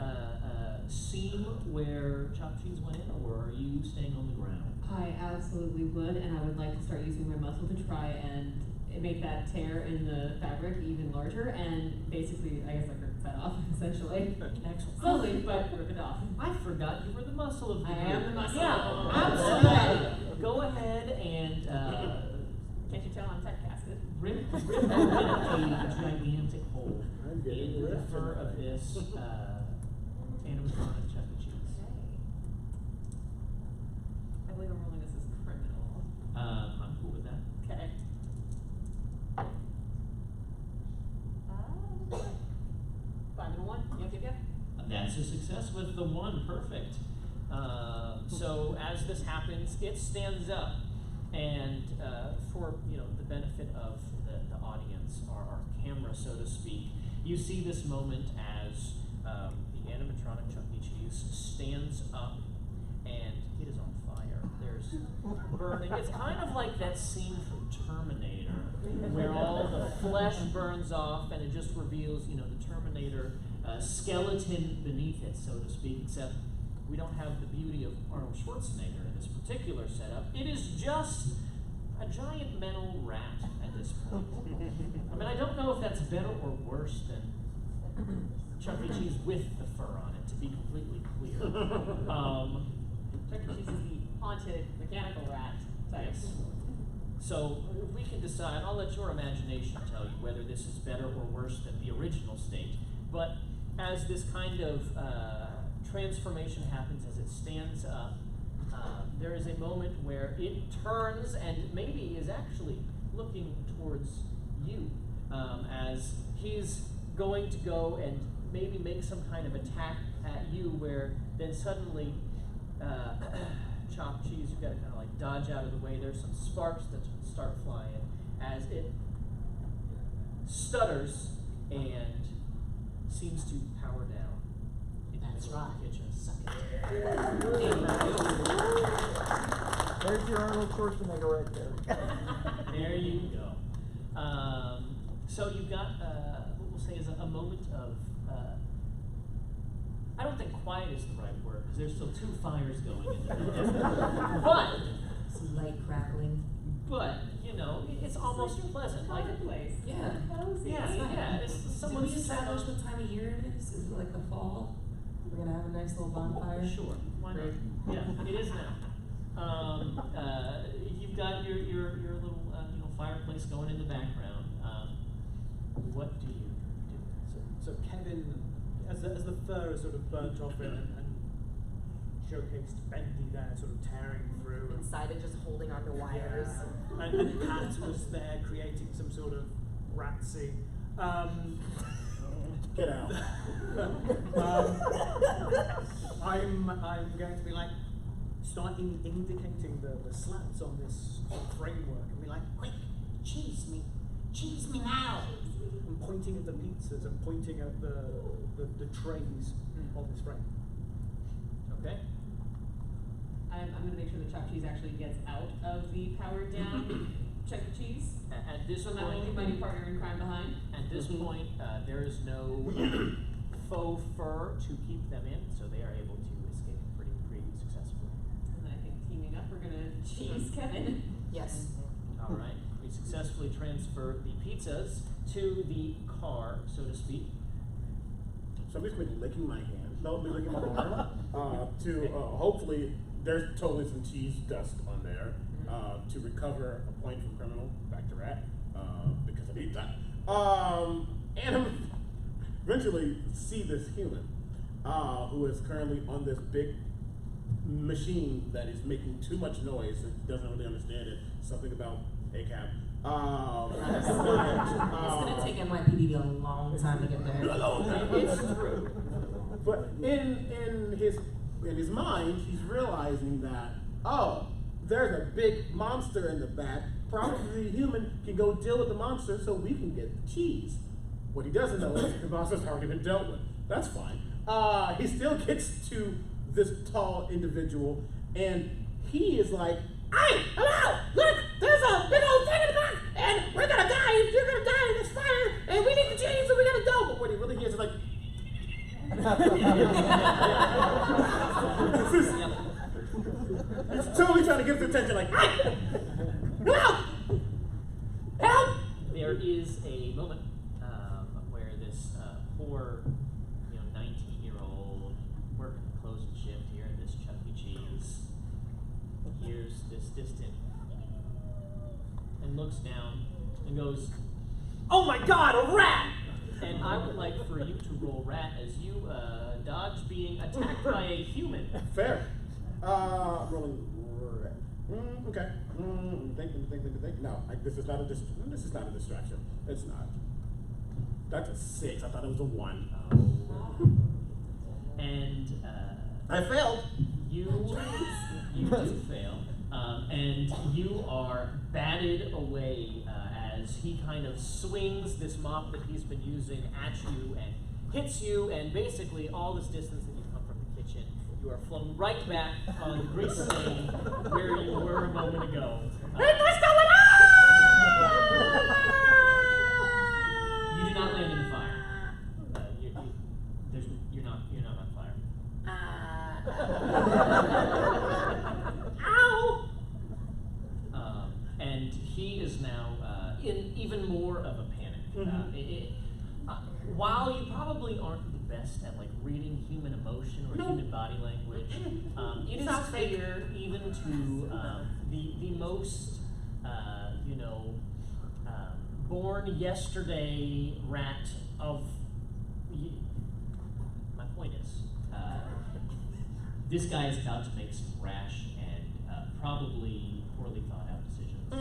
seam where Chop Cheese went in, or are you staying on the ground? I absolutely would, and I would like to start using my muscle to try and make that tear in the fabric even larger, and basically, I guess I rip that off, essentially. Excellent. Slowly, but rip it off. I forgot you were the muscle of the I group. am the muscle. Yeah, absolutely. Go ahead and Can't you tell I'm typecasted? rip open a gigantic hole in the fur of this animatronic Chuck E. Cheese. I believe I'm rolling this as criminal. I'm cool with that. Okay. 5 and a 1. Yep. That's a success with the 1. Perfect. So as this happens, it stands up, and for the benefit of the audience, our camera, so to speak, you see this moment as the animatronic Chuck E. Cheese stands up, and it is on fire. There's burning. It's kind of like that scene from Terminator, where all the flesh burns off, and it just reveals, the Terminator skeleton beneath it, so to speak, except we don't have the beauty of Arnold Schwarzenegger in this particular setup. It is just a giant metal rat at this point. I mean, I don't know if that's better or worse than Chuck E. Cheese with the fur on it, to be completely clear. Chuck E. Cheese is the haunted mechanical rat type. Yes. So we can decide, I'll let your imagination tell you whether this is better or worse than the original state. But as this kind of transformation happens, as it stands up, there is a moment where it turns and maybe is actually looking towards you, as he's going to go and maybe make some kind of attack at you, where then suddenly Chop Cheese, you've got to kind of like dodge out of the way. There's some sparks that start flying as it stutters and seems to power down into That's the middle of the right. kitchen. There's your Arnold Schwarzenegger right there. There you go. So you've got what we'll say is a moment of, I don't think quiet is the right word, because there's still 2 fires going in there. But Some light crackling. it's almost pleasant. Like a place. Yeah. yeah. It's Can someone we establish what time of year it is? Is it like the fall? We're gonna have a nice little bonfire. Sure, why not? Yeah, it is now. You've got your little fireplace going in the background. What do you do? So Kevin, as the fur is sort of burnt off it and showcased Bendy there, sort of tearing through. Inside it, just holding onto wires. Yeah. And Pat was there creating some sort of rat scene. Get out. I'm going to be like starting indicating the slats on this framework and be like, quick, Cheese me now. and pointing at the pizzas and pointing at the trays on this frame. Okay. I'm going to make sure that Chuck Cheese actually gets out of the powered down Chuck E. Cheese. At this So I'm not leaving my new partner in crime behind. At this point, there is no faux fur to keep them in, so they are able to escape pretty successfully. And then I think teaming up, we're going to cheese Kevin. Yes. All right. We successfully transfer the pizzas to the car, so to speak. So I'm basically licking my hand, licking my arm, to hopefully there's totally some cheese dust on there, to recover a point from criminal back to rat, because I need that. And eventually see this human, who is currently on this big machine that is making too much noise and doesn't really understand it. Something about ACAB. It's gonna take NYPD a long time to get there. It's true. But in his in his mind, he's realizing that, oh, there's a big monster in the back. Probably the human can go deal with the monster so we can get the cheese. What he doesn't know is the monster's already been dealt with. That's fine. He still gets to this tall individual, and he is like, "Hey, hello! Look, there's a big old thing in the back, and we're gonna die. You're gonna die in this fire, and we need the cheese, and we gotta go." But what he really hears is like, he's totally trying to get his attention, like, "Hey, help! Help!" There is a moment where this poor, 19-year-old working the closing shift here at this Chuck E. Cheese hears this distant and looks down and goes, "Oh my God, a rat!" And I would like for you to roll rat as you dodge being attacked by a human. Fair. Rolling rat. Okay. Think. No, this is not a distraction. It's not. That's a 6. I thought it was a 1. And I failed. you do fail, and you are batted away as he kind of swings this mop that he's been using at you and hits you, and basically all this distance that you've come from the kitchen, you are flung right back on the grease stain where you were a moment ago. Hey, what's going on? You do not land in the fire. You're not on fire. Ow! And he is now in even more of a panic. While you probably aren't the best at reading human emotion or human body language, it is clear even to the most born yesterday rat of. My point is, this guy is about to make some rash and probably poorly thought out decisions.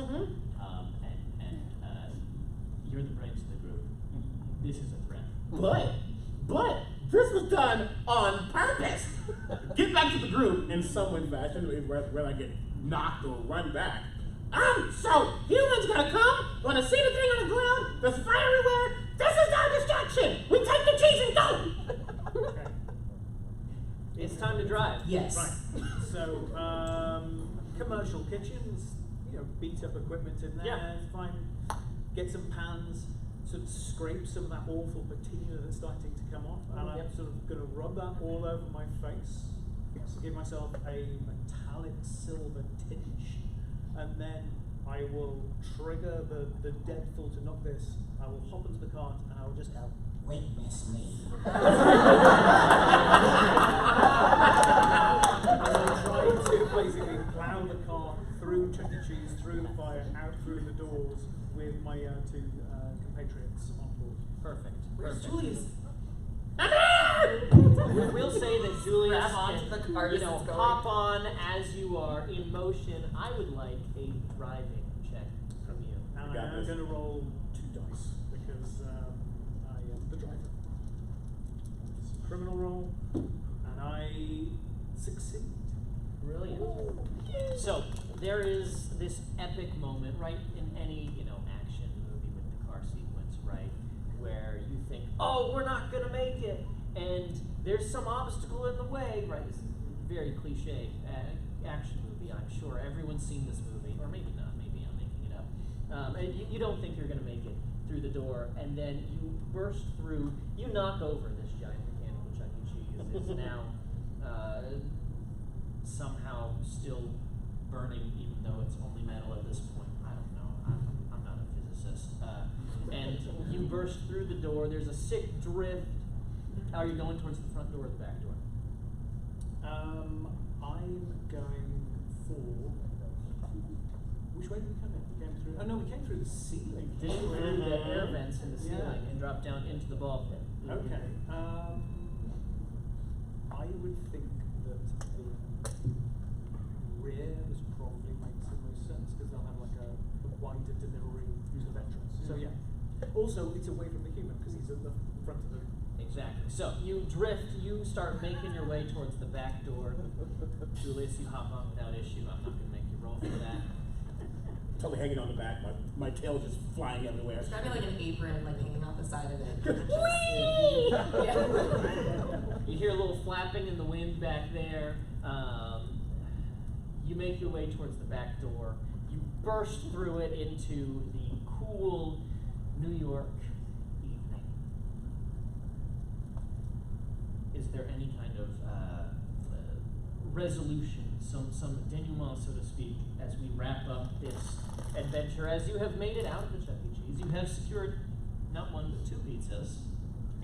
And you're the brains of the group. This is a threat. But this was done on purpose. Get back to the group in some way fashion, where I get knocked or run back. So humans gonna come, gonna see the thing on the ground, there's fire everywhere. This is our distraction. We take the cheese and go. Okay. It's time to drive. Yes. Right. So, commercial kitchens, beat up equipment in there. Yeah. Fine. Get some pans, sort of scrape some of that awful patina that's starting to come off, and I'm sort of going to rub that all over my face to give myself a metallic silver tinge, and then I will trigger the dead fool to knock this. I will hop into the cart and I will just go, Witness me. I will try to basically plough the cart through Chuck E. Cheese, through the fire, out through the doors with my two compatriots on board. Perfect. Where's Julius? We'll say that Julius Grab onto the cart as it's going. hop on as you are in motion. I would like a driving check from you. And got I am this. going to roll 2 dice because I am the driver. It's a criminal roll, and I succeed. Brilliant. So there is this epic moment, right, in any action movie with the car sequence, right, where you think, oh, we're not gonna make it, and there's some obstacle in the way, right? This is a very cliche action movie. I'm sure everyone's seen this movie, or maybe not. Maybe I'm making it up. And you don't think you're gonna make it through the door, and then you burst through. You knock over this giant mechanical Chuck E. Cheese. It's now somehow still burning, even though it's only metal at this point. I don't know. I'm not a physicist. And you burst through the door. There's a sick drift. Are you going towards the front door or the back door? I'm going for. Which way did we come in? We came through. Oh no, we came through the ceiling. Did you through the air vents in the ceiling and drop down into the ball pit? Okay. I would think that the rear was probably makes the most sense because they'll have a wider delivery sort of entrance. So yeah. Also, it's away from the human because he's at the front of the Exactly. So you drift, you start making your way towards the back door. Julius, you hop on without issue. I'm not going to make you roll for that. Totally hanging on the back, my tail just flying everywhere. It's gotta be like an apron, like hanging off the side of it. You hear a little flapping in the wind back there. You make your way towards the back door. You burst through it into the cool New York evening. Is there any kind of resolution, some denouement, so to speak, as we wrap up this adventure? As you have made it out of the Chuck E. Cheese, you have secured not one but 2 pizzas,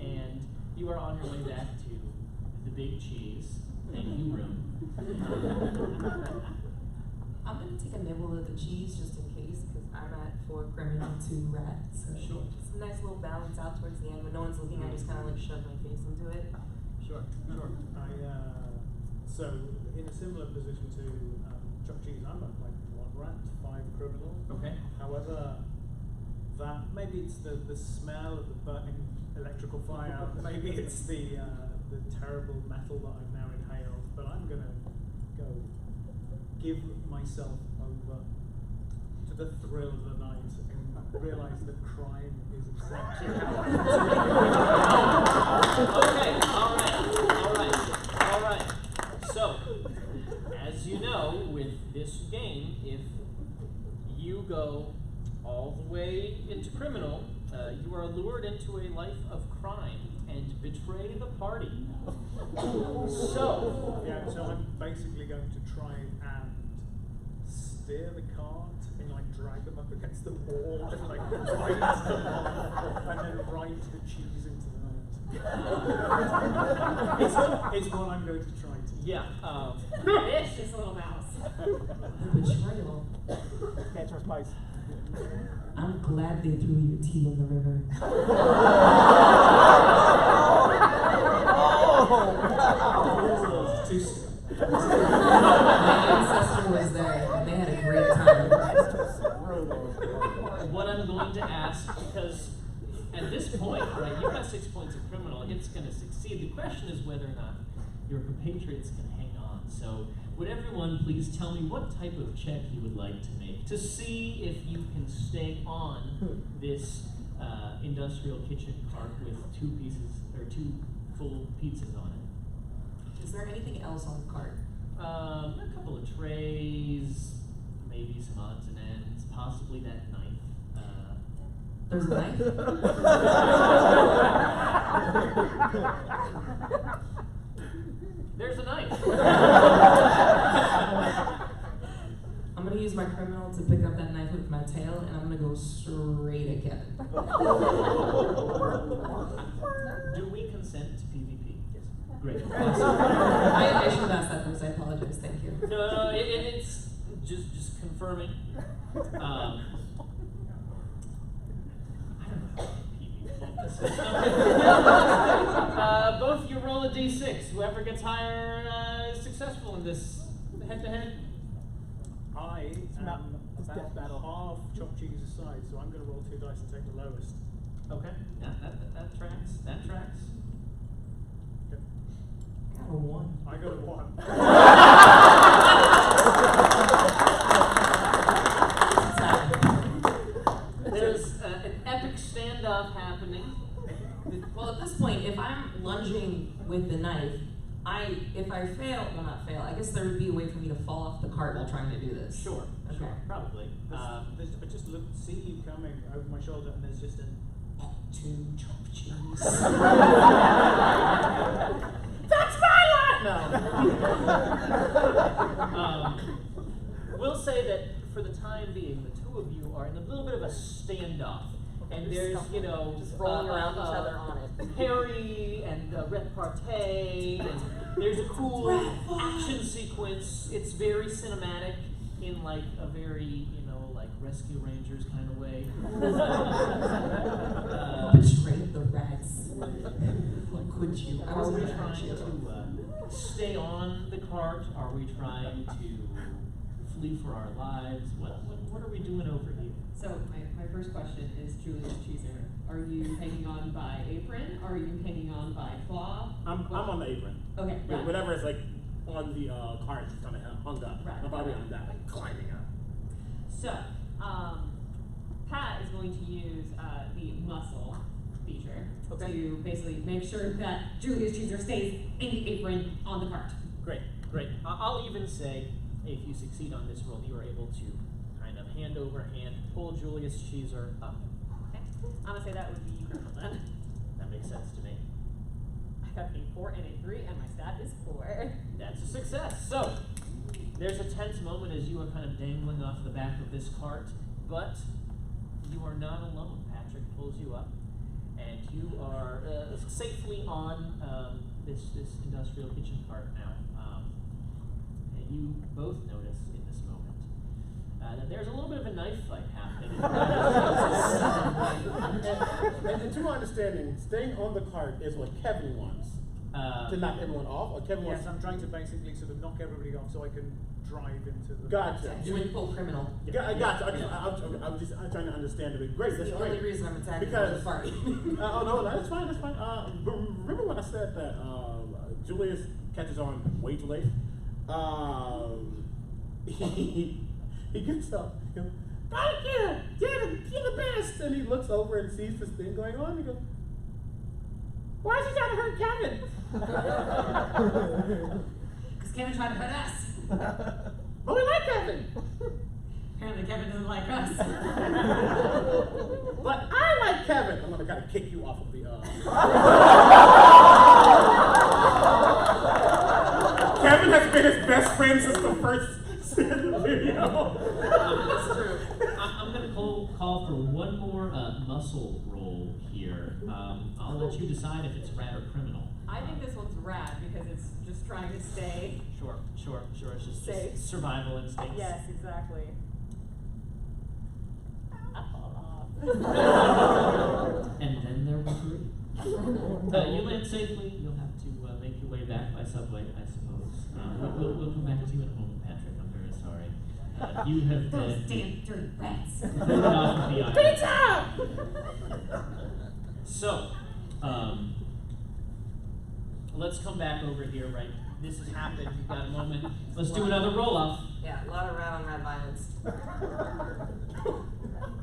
and you are on your way back to the Big Cheese. Thank you, room. I'm gonna take a nibble of the cheese just in case, because I'm at 4 criminal, 2 rat. So Sure. It's a nice little balance out towards the end. When no one's looking, I just kind of like shove my face into it. Sure. So in a similar position to Chuck Cheese, I'm at like 1 rat, 5 criminal. Okay. However, that maybe it's the smell of the burning electrical fire, maybe it's the terrible metal that I've now inhaled, but I'm gonna go give myself over to the thrill of the night and realize that crime is exactly how All right. So, as you know, with this game, if you go all the way into criminal, you are lured into a life of crime and betray the party. So I'm basically going to try and steer the cart and like drag them up against the wall and like bite them off and then ride the cheese into the night. It's what I'm going to try to do. Yeah. Vicious little mouse. The betrayal. Catch our spice. I'm glad they threw your tea in the river. Too soon. My ancestor was there, and they had a great time. What I'm going to ask, because at this point, right, you've got 6 points of criminal, it's going to succeed. The question is whether or not your compatriots can hang on. So would everyone please tell me what type of check you would like to make to see if you can stay on this industrial kitchen cart with 2 pieces or 2 full pizzas on it? Is there anything else on the cart? A couple of trays, maybe some odds and ends, possibly that knife. There's a knife? There's a knife. I'm gonna use my criminal to pick up that knife with my tail, and I'm gonna go straight at Kevin. Do we consent to PvP? Yes. Great. I should have asked that first. I apologize. Thank you. No, it's just confirming. I don't know how PvP. Both of you roll a d6. Whoever gets higher is successful in this head-to-head. I am about half Chuck Cheese aside, so I'm going to roll 2 dice and take the lowest. Okay. Yeah, that tracks. That tracks. Okay. Got a 1. I got a 1. There's an epic standoff happening. Well, at this point, if I'm lunging with the knife, if I fail, well, not fail, I guess there would be a way for me to fall off the cart while trying to do this. Sure, Okay. sure, probably. I just see you coming over my shoulder, and there's just an 2 Chuck Cheese. That's my line! No. We'll say that for the time being, the 2 of you are in a little bit of a standoff. And there's, just rolling around each other on it. Parry and repartee, and there's a cool action sequence. It's very cinematic in like a very, like Rescue Rangers kind of way. Betrayed the rats. Could you? Are we trying to stay on the cart? Are we trying to flee for our lives? What are we doing over here? So my first question is Julius Caesar. Are you hanging on by apron? Or are you hanging on by claw? I'm on the apron. Okay, Yeah, right. whatever is like on the cart, just kind of hung up. Right. I'm probably on that, like climbing up. So, Pat is going to use the muscle feature to basically make sure that Julius Caesar stays in the apron on the cart. Great, great. I'll even say, if you succeed on this roll, you are able to kind of hand over hand pull Julius Caesar up. Okay. I'm gonna say that would be criminal then. That makes sense to me. I got a 4 and a 3, and my stat is 4. That's a success. So, there's a tense moment as you are kind of dangling off the back of this cart, but you are not alone. Patrick pulls you up, and you are safely on this industrial kitchen cart now. And you both notice in this moment that there's a little bit of a knife fight happening. And to my understanding, staying on the cart is what Kevin wants. To knock everyone off, or Kevin wants. Yes, I'm trying to basically sort of knock everybody off so I can drive into the. Gotcha. Doing full criminal. I gotcha. I'm trying to understand it. Great, that's The great. only reason I'm attacking Because the party. oh no, that's fine. That's fine. Remember when I said that Julius catches on way too late? He gets up. He goes, "Thank you, you're the best." And he looks over and sees this thing going on. He goes, "Why is he trying to hurt Kevin?" Because Kevin tried to hurt us. But we like Kevin. Apparently Kevin doesn't like us. But I like Kevin. I'm gonna kind of kick you off of the. Kevin has been his best friend since the first video. That's true. I'm going to call for one more muscle roll here. I'll let you decide if it's rad or criminal. I think this one's rad because it's just trying to stay. Sure. It's just Safe. survival instincts. Yes, exactly. And then there will be. You land safely. You'll have to make your way back by subway, I suppose. We'll come back to you in a moment, Patrick. I'm very sorry. You have Those damn dirty rats. voted off of the island. Pizza! So, let's come back over here, right? This has happened. You've got a moment. Let's do another roll-off. Yeah, a lot of rad on rad violence.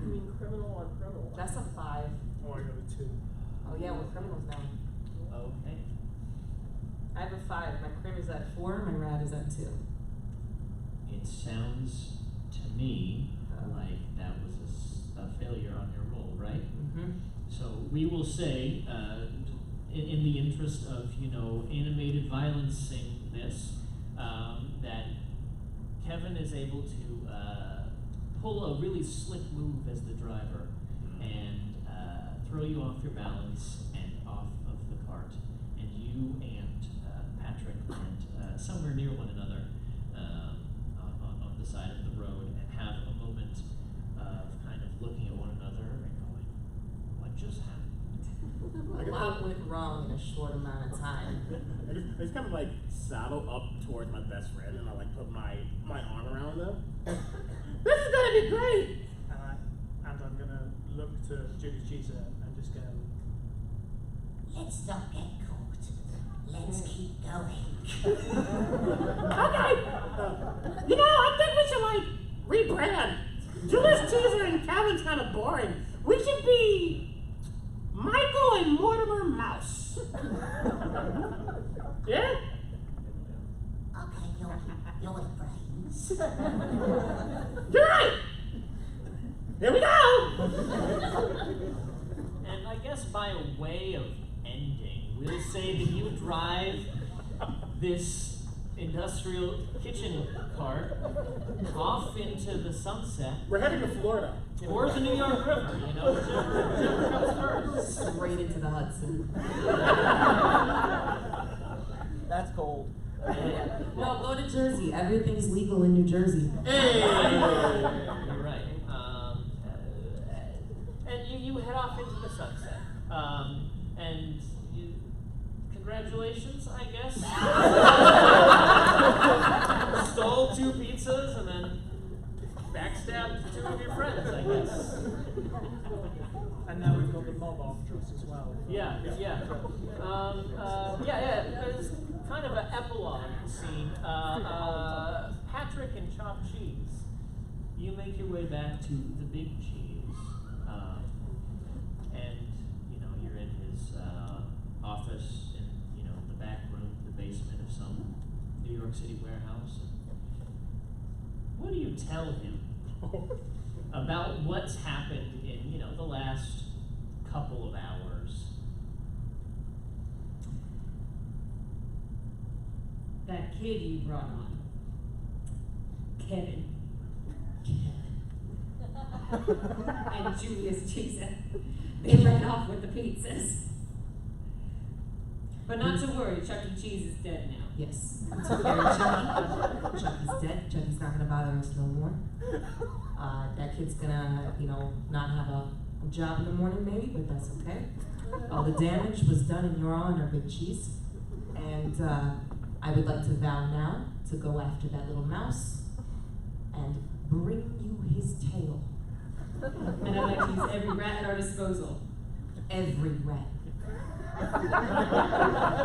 You mean criminal on criminal? That's a 5. Oh, I got a 2. Oh yeah, we're criminals now. Okay. I have a 5. My crim is at 4. My rad is at 2. It sounds to me like that was a failure on your roll, right? Mm-hmm. So we will say, in the interest of, animated violencing this, that Kevin is able to pull a really slick move as the driver and throw you off your balance and off of the cart. And you and Patrick land somewhere near one another on the side of the road and have a moment of kind of looking at one another and going, what just happened? A lot went wrong in a short amount of time. I just kind of like saddle up towards my best friend and I like put my arm around them. This is gonna be great! And I'm gonna look to Julius Caesar and just go, Let's not get caught. Let's keep going. Okay! I think we should like rebrand. Julius Caesar and Kevin's kind of boring. We should be Michael and Mortimer Mouse. Yeah? Okay, you're the brains. You're right! Here we go! And I guess by a way of ending, we'll say that you drive this industrial kitchen cart off into the sunset. We're heading to Florida. Or the New York River, whichever comes first. Straight into the Hudson. That's cold. No, go to Jersey. Everything's legal in New Jersey. Hey! You're right. And you head off into the sunset. And congratulations, I guess. Stole 2 pizzas and then backseat backstabbed two of your friends, I guess. And now we've got the mob after us as well. Yeah. There's kind of an epilogue scene. Patrick and chopped cheese. You make your way back to the big cheese, and you're in his office in the back room, the basement of some New York City warehouse. What do you tell him about what's happened in the last couple of hours? That kid you brought on, Kevin. And Julius Caesar. They ran off with the pizzas. But not to worry, Chuck E. Cheese is dead now. Yes. We took care of Chucky. Chucky's dead. Chucky's not gonna bother us no more. That kid's gonna, not have a job in the morning maybe, but that's okay. All the damage was done in your honor, Big Cheese. And I would like to vow now to go after that little mouse and bring you his tail. And I'd like to use every rat at our disposal. Every rat. I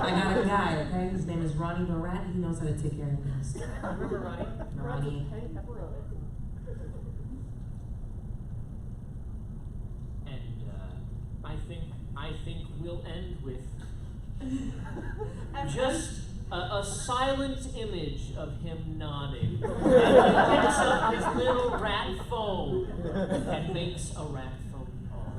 got a guy, okay? His name is Ronnie the Rat. He knows how to take care of things. Remember Ronnie? Ronnie. And I think we'll end with just a silent image of him nodding. And he picks up his little rat phone and makes a rat phone call.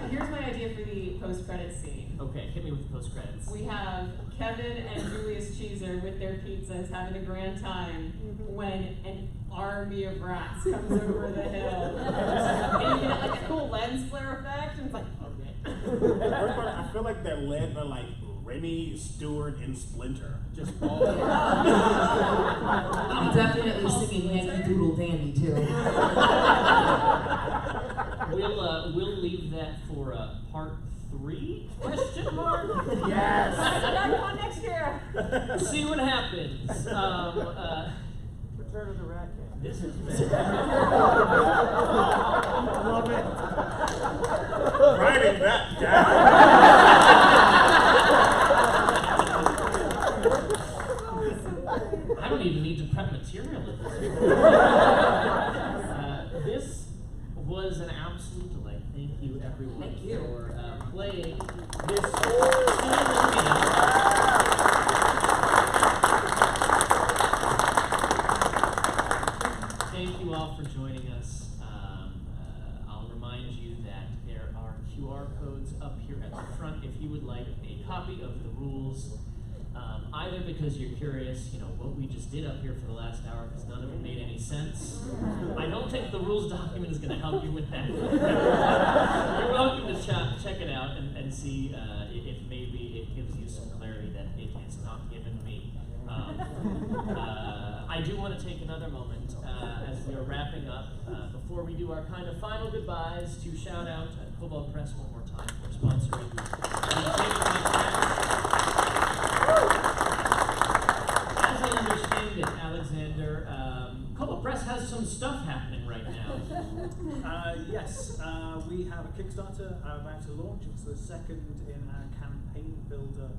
Here's my idea for the post-credits scene. Okay, hit me with the post-credits. We have Kevin and Julius Caesar with their pizzas having a grand time when an army of rats comes over the hill. And you get like a cool lens flare effect, and it's like, okay. The worst part, I feel like they're led by like Remy, Stewart, and Splinter. Just all. I'm definitely singing Yankee Doodle Dandy too. We'll leave that for part 3? Question mark? Yes. DragonCon next year. See what happens. Return of the Rat King. This is Love it. Writing that down. I don't even need to prep material at this point. This was an absolute delight. Thank you, everyone, Thank you. for playing this game. Thank you all for joining us. I'll remind you that there are QR codes up here at the front if you would like a copy of the rules. Either because you're curious, what we just did up here for the last hour, because none of it made any sense. I don't think the rules document is going to help you with that. You're welcome to check it out and see if maybe it gives you some clarity that it has not given me. I do want to take another moment as we are wrapping up, before we do our kind of final goodbyes, to shout out Cobalt Press one more time for sponsoring the As I understand it, Alexander, Cobalt Press has some stuff happening right now. Yes, we have a Kickstarter about to launch. It's the second in our campaign builder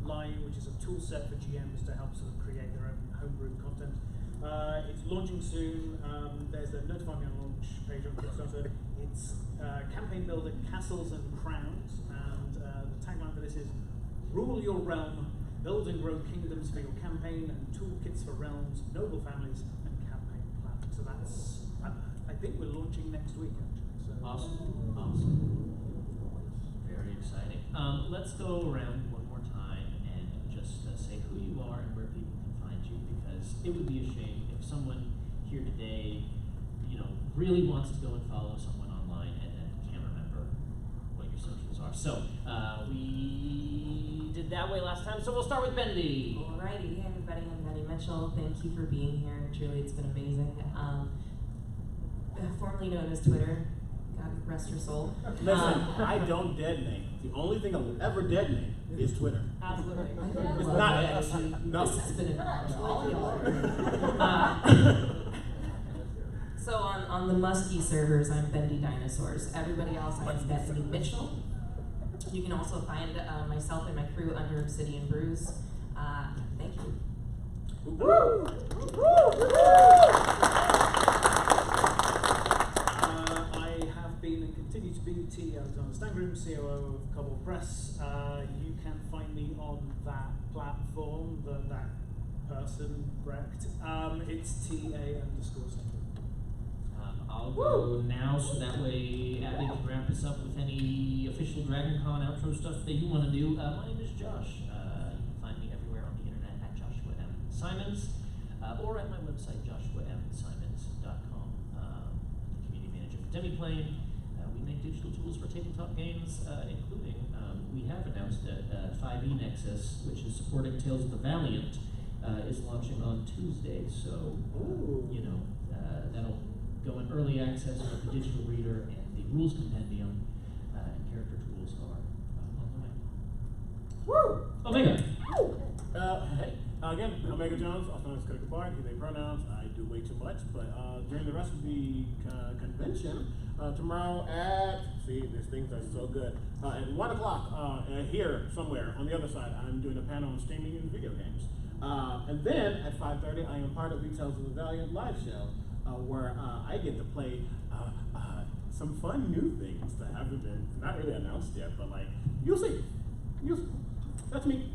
line, which is a tool set for GMs to help sort of create their own homebrew content. It's launching soon. There's a notify me on launch page on Kickstarter. It's campaign builder Castles and Crowns, and the tagline for this is "Rule your realm, build and grow kingdoms for your campaign, and toolkits for realms, noble families, and campaign planning." So that's, I think we're launching next week actually. So. Awesome. Very exciting. Let's go around one more time and just say who you are and where people can find you, because it would be a shame if someone here today, really wants to go and follow someone online and then can't remember what your socials are. So we did that way last time, so we'll start with Bendy. Alrighty, hey everybody, I'm Benny Mitchell. Thank you for being here. Truly, it's been amazing. Formerly known as Twitter. God rest your soul. Listen, I don't detonate. The only thing I will ever detonate is Twitter. Absolutely. It's not X. No. This has been an all y'all. on the Muskie servers, I'm Bendy Dinosaurs. Everybody else, I'm Bethany Mitchell. You can also find myself and my crew under Obsidian Brews. Thank you. I have been and continue to be T. Alexander Stangroom, COO of Cobalt Press. You can find me on that platform, that person, Brecht. It's TA_Stangroom. I'll go now, so that way Abby can wrap us up with any official DragonCon outro stuff that you want to do. My name is Josh. You can find me everywhere on the internet at Joshua M. Simons, or at my website, joshuamsimons.com. Community manager for Demiplane. We make digital tools for tabletop games, including, we have announced that 5e Nexus, which is supporting Tales of the Valiant, is launching on Tuesday. So, that'll go in early access with the digital reader and the rules compendium, and character tools are on the way. Woo! Omega! Hey, again, Omega Jones, also known as Critical Bard, he, they pronouns. I do way too much, but during the rest of the convention, tomorrow at, see, these things are so good, at 1 o'clock, here somewhere on the other side, I'm doing a panel on streaming and video games. And then at 5:30, I am part of the Tales of the Valiant live show, where I get to play some fun new things that haven't been, not really announced yet, but like, you'll see. You'll see. That's me.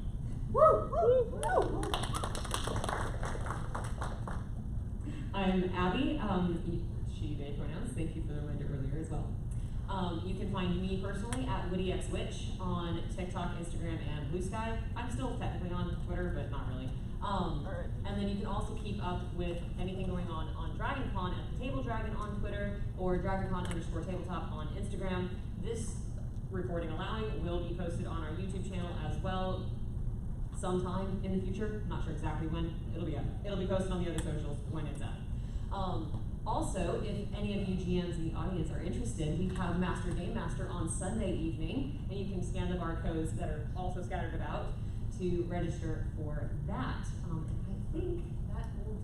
Woo! Woo! Woo! I'm Abby. She, they pronouns. Thank you for the reminder earlier as well. You can find me personally at WittyXWitch on TikTok, Instagram, and Blue Sky. I'm still technically on Twitter, but not really. And then you can also keep up with anything going on DragonCon at the Table Dragon on Twitter, or DragonCon_tabletop on Instagram. This, recording allowing, will be posted on our YouTube channel as well sometime in the future. I'm not sure exactly when. It'll be posted on the other socials when it's up. Also, if any of you GMs in the audience are interested, we have Master Game Master on Sunday evening, and you can scan the barcodes that are also scattered about to register for that. And I think that will